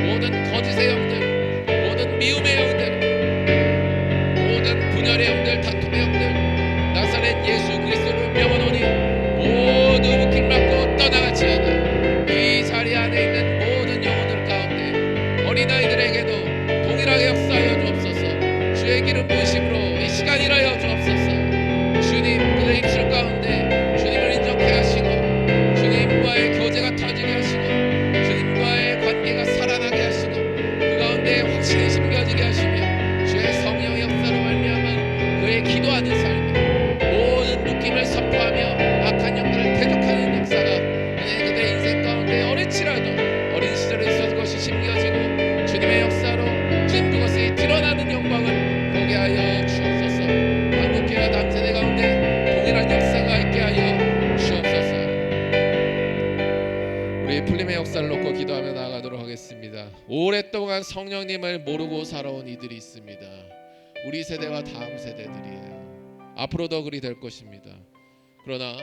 모든 거짓의 영들, 모든 미움의 영들, 모든 분열의 영들, 다툼의 영들, 나사렛 예수 그리스도를 명하노니 모두 묶임 받고 떠나갈지어다. 이 자리 안에 있는 모든 영혼들 가운데 어린아이들에게도 동일하게 역사하여 주옵소서. 주의 기름 부으심으로 이 시간 일하여 주옵소서. 주님 그들의 입술 가운데 주님을 인정케 하시고 주님과의 교제가 터지게 하시고 주님과의 관계가 살아나게 하시고 그 가운데 확신이 심겨지게 하시며 주의 성령의 역사로 말미암아 그의 기도하는 삶 모든 묶임을 선포하며 악한 영들을 대적하는 역사가 하나님 그들의 인생 가운데 어릴지라도 어린 시절에 있었던 것이 심겨지고 주님의 역사로 주님 그것이 드러나는 영광을 보게 하여 주옵소서. 한국교회와 남세대 가운데 동일한 역사가 있게 하여 주옵소서. 우리 풀림의 역사를 놓고 기도하며 나아가도록 하겠습니다. 오랫동안 성령님을 모르고 살아온 이들이 있습니다. 우리 세대와 다음 세대들이에요. 앞으로도 그리 될 것입니다. 그러나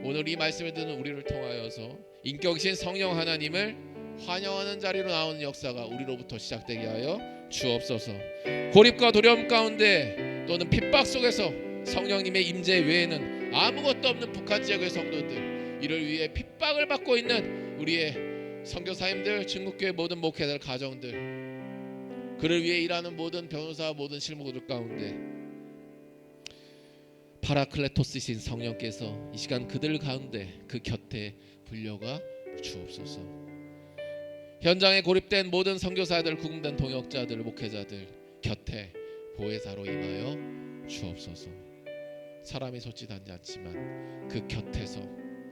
오늘 이 말씀을 듣는 우리를 통하여서 인격이신 성령 하나님을 환영하는 자리로 나오는 역사가 우리로부터 시작되게 하여 주옵소서. 고립과 두려움 가운데 또는 핍박 속에서 성령님의 임재 외에는 아무것도 없는 북한 지역의 성도들, 이를 위해 핍박을 받고 있는 우리의 선교사님들, 중국교회 모든 목회자들, 가정들, 그를 위해 일하는 모든 변호사, 모든 실무들 가운데 파라클레토스이신 성령께서 이 시간 그들 가운데 그 곁에 불려가 주옵소서. 현장에 고립된 모든 선교사들, 구금된 동역자들, 목회자들 곁에 보혜사로 임하여 주옵소서. 사람이 솔직하지 않지만 그 곁에서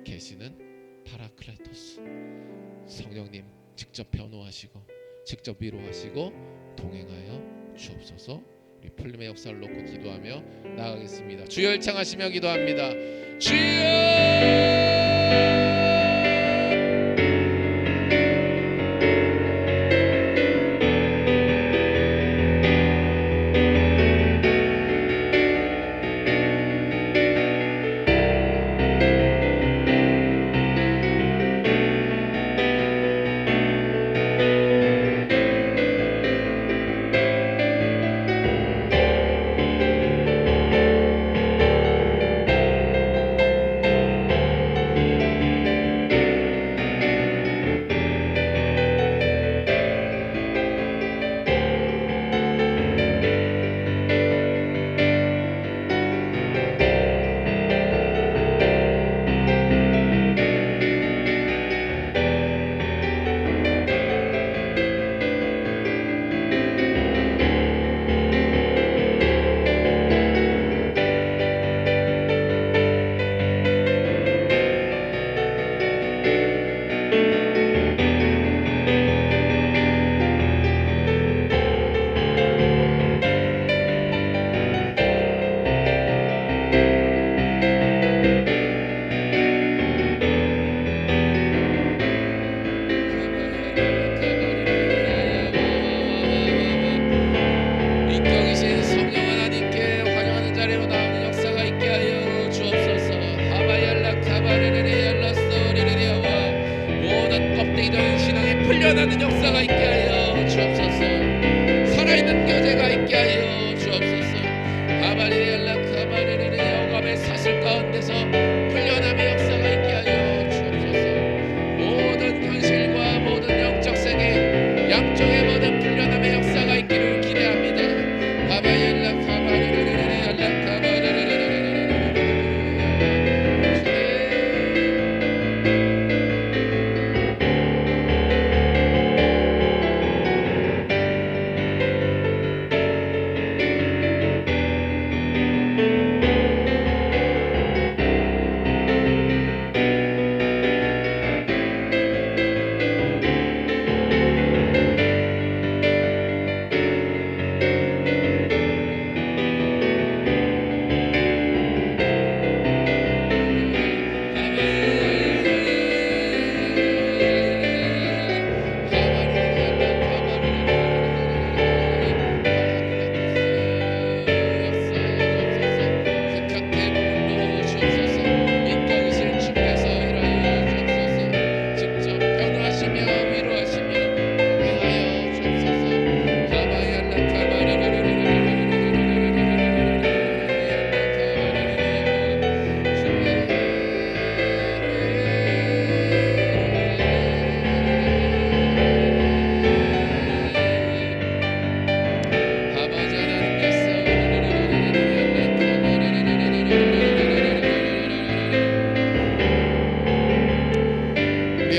계시는 파라클레토스 성령님 직접 변호하시고 직접 위로하시고 동행하여 주옵소서. 우리 풀림의 역사를 놓고 기도하며 나아가겠습니다. 주여 일창하시며 기도합니다. 주여 풀려나는 역사가 있게 하여 주옵소서. 살아있는 교제가 있게 하여 주옵소서. 가바리엘라 카바레레레 억압의 사슬 가운데서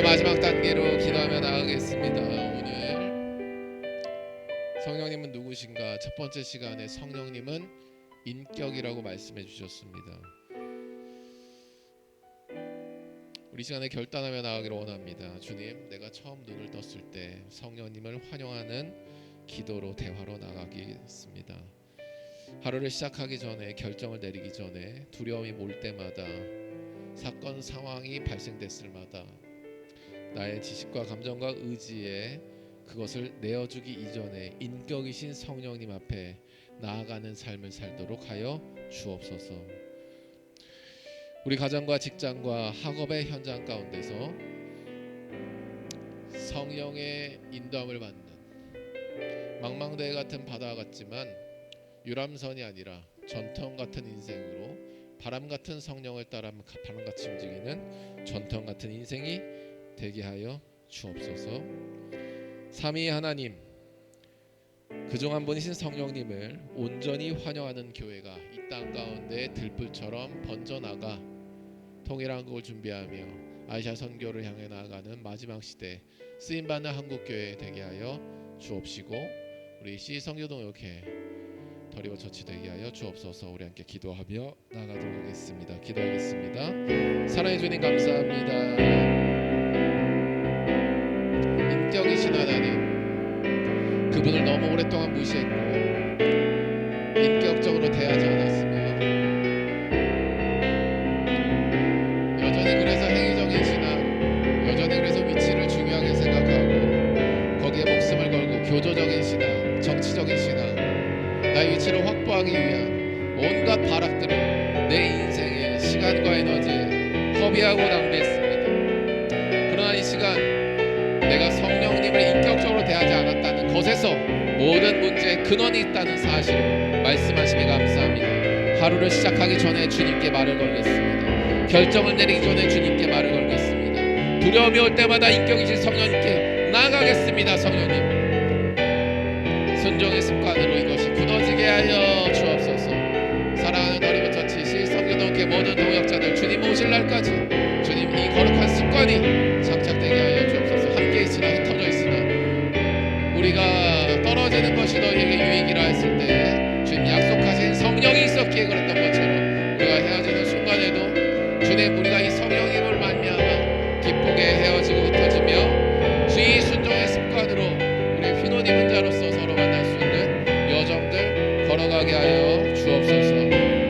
우리의 마지막 단계로 기도하며 나가겠습니다. 오늘 성령님은 누구신가? 첫 번째 시간에 성령님은 인격이라고 말씀해 주셨습니다. 우리 시간에 결단하며 나가기를 원합니다. 주님, 내가 처음 눈을 떴을 때 성령님을 환영하는 기도로 대화로 나가겠습니다. 하루를 시작하기 전에, 결정을 내리기 전에 두려움이 몰 때마다, 사건 상황이 발생됐을 마다 나의 지식과 감정과 의지에 그것을 내어주기 이전에 인격이신 성령님 앞에 나아가는 삶을 살도록 하여 주옵소서. 우리 가정과 직장과 학업의 현장 가운데서 성령의 인도함을 받는 망망대해 같은 바다 같지만 유람선이 아니라 전통 같은 인생으로 바람 같은 성령을 따라 바람같이 움직이는 전통 같은 인생이 되게 하여 주옵소서. 삼위 하나님, 그중 한 분이신 성령님을 온전히 환영하는 교회가 이 땅 가운데 들불처럼 번져나가 통일한국을 준비하며 아시아 선교를 향해 나아가는 마지막 시대 쓰임받는 한국교회 되게 하여 주옵시고, 우리 시성교동역회 더리버 처치 되게 하여 주옵소서. 우리 함께 기도하며 나아가도록 하겠습니다. 기도하겠습니다. 사랑해 주님 감사합니다. 인격이신 하나님, 그분을 너무 오랫동안 무시했고 인격적으로 대하지 않았으며 여전히 그래서 행위적인 신앙, 여전히 그래서 위치를 중요하게 생각하고 거기에 목숨을 걸고 교조적인 신앙, 정치적인 신앙, 나의 위치를 확보하기 위한 온갖 발악들을 내 인생에 시간과 에너지에 허비하고 낭비했습니다. 그러나 이 시간 내가 성령님을 인격적으로 대하지 않았다는 것에서 모든 문제의 근원이 있다는 사실을 말씀하시니 감사합니다. 하루를 시작하기 전에 주님께 말을 걸겠습니다. 결정을 내리기 전에 주님께 말을 걸겠습니다. 두려움이 올 때마다 인격이신 성령님께 나아가겠습니다. 성령님, 순종의 습관으로 이것이 굳어지게 하여 주옵소서. 사랑하는 어린이 처치 시성교동교회 모든 동역자들, 주님 오실 날까지 주님 이 거룩한 습관이 장착되게 하여 주옵소서. 함께 있으나 흩어져 있으나 우리가 떨어지는 것이 너희에게 유익이라 했을 때 주님 약속하신 성령이 있었기에 그랬던 것처럼 우리가 헤어지는 순간에도 주님, 우리가 이 성령님을 말미암아 기쁘게 헤어지고 흩어지며 주의 순종의 습관으로 우리 휘노님 자로서 서로 만날 수 있는 여정들 걸어가게 하여 주옵소서.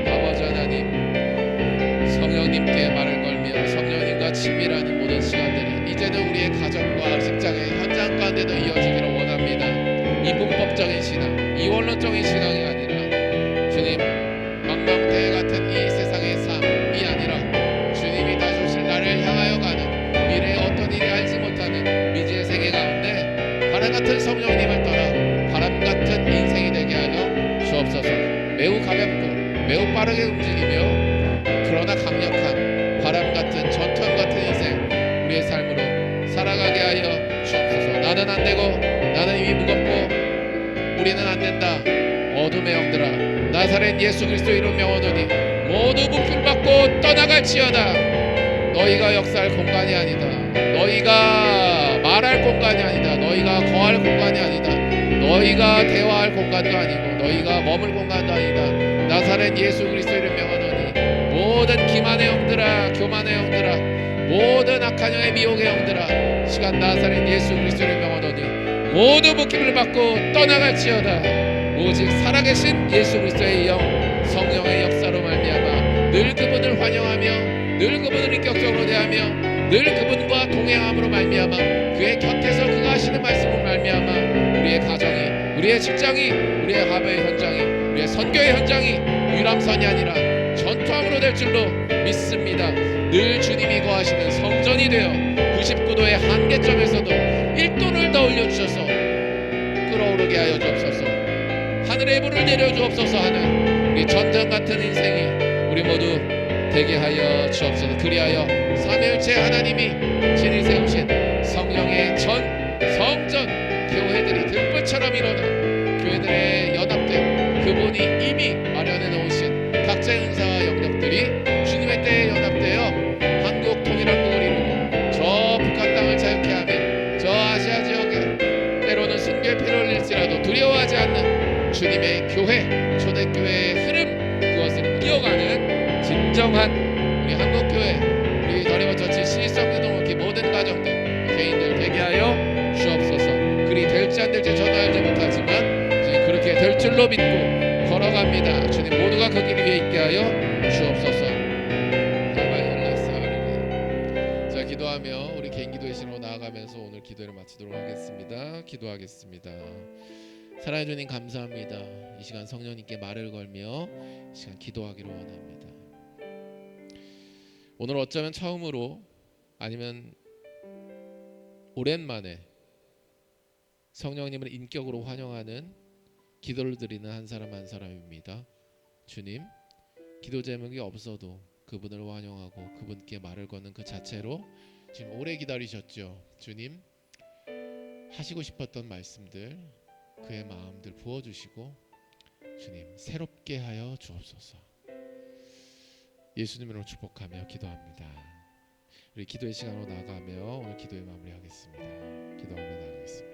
아버지 하나님, 성령님께 말을 걸며 성령님과 친밀하는 모든 시간들이 이제는 우리의 가정과 직장의 현장 가운데도 이어지기를 원합니다. 이 문법적인 신앙, 이 원론적인 신앙이 아니라 주님, 망망대해 같은 이 세상의 삶이 아니라 주님이 다시 오실 나를 향하여 가는 미래의 어떤 일이 알지 못하는 미지의 세계 가운데 바람 같은 성령님을 따라 바람 같은 인생이 되게 하여 주옵소서. 매우 가볍고 매우 빠르게 움직이며 그러나 강력한 바람 같은 전투함 같은 인생, 우리의 삶으로 살아가게 하여 주옵소서. 나는 안 되고 나는 이미 무겁고 우리는 안 된다. 어둠의 영들아, 나사렛 예수 그리스도 이름 명하노니 모두 부풀 받고 떠나갈지어다. 너희가 역사할 공간이 아니다. 너희가 말할 공간이 아니다. 너희가 거할 공간이 아니다. 너희가 대화할 공간도 아니고 너희가 머물 공간도 아니다. 나사렛 예수 그리스도 이름 명하노니 모든 기만의 영들아, 교만의 영들아, 모든 악한 영의 미혹의 영들아, 시간 나사렛 예수 그리스도 이름 명하노니 모두 묶임을 받고 떠나갈지어다. 오직 살아계신 예수 그리스도의 영, 성령의 역사로 말미암아 늘 그분을 환영하며 늘 그분을 인격적으로 대하며 늘 그분과 동행함으로 말미암아 그의 곁에서 그가 하시는 말씀으로 말미암아 우리의 가정이, 우리의 직장이, 우리의 화배의 현장이, 우리의 선교의 현장이 유람선이 아니라 전투함으로 될 줄로 믿습니다. 늘 주님이 거하시는 성전이 되어 99도의 한계점에서도 1도를 더 올려주셔서 끌어오르게 하여 주옵소서. 하늘의 불을 내려주옵소서 하는 우리 전쟁 같은 인생이 우리 모두 되게 하여 주옵소서. 그리하여 삼위일체 하나님이 진히 세우신 성령의 성전 교회들이 들불처럼 일어나 교회들의 연합된 그분이 이미 마련해 놓으신 각자의 은사와 영역들이 주님의 때에 연합되어 한국 통일한국을 이루고 저 북한 땅을 주님의 교회, 초대교회의 흐름, 그것을 이어가는 진정한 우리 한국교회, 우리 더리버처치 시성교동학교 모든 가정들, 개인들 되게 하여 주옵소서. 그리 될지 안 될지 저도 알지 못하지만 주님 그렇게 될 줄로 믿고 걸어갑니다. 주님 모두가 그 길 위에 있게 하여 주옵소서. 자, 기도하며 우리 개인 기도의 신으로 나아가면서 오늘 기도를 마치도록 하겠습니다. 기도하겠습니다. 사랑해 주님 감사합니다. 이 시간 성령님께 말을 걸며 이 시간 기도하기를 원합니다. 오늘 어쩌면 처음으로 아니면 오랜만에 성령님을 인격으로 환영하는 기도를 드리는 한 사람 한 사람입니다. 주님, 기도 제목이 없어도 그분을 환영하고 그분께 말을 거는 그 자체로 지금 오래 기다리셨죠. 주님, 하시고 싶었던 말씀들, 그의 마음들 부어주시고 주님 새롭게 하여 주옵소서. 예수님으로 축복하며 기도합니다. 우리 기도의 시간으로 나아가며 오늘 기도의 마무리하겠습니다. 기도하며 나가겠습니다.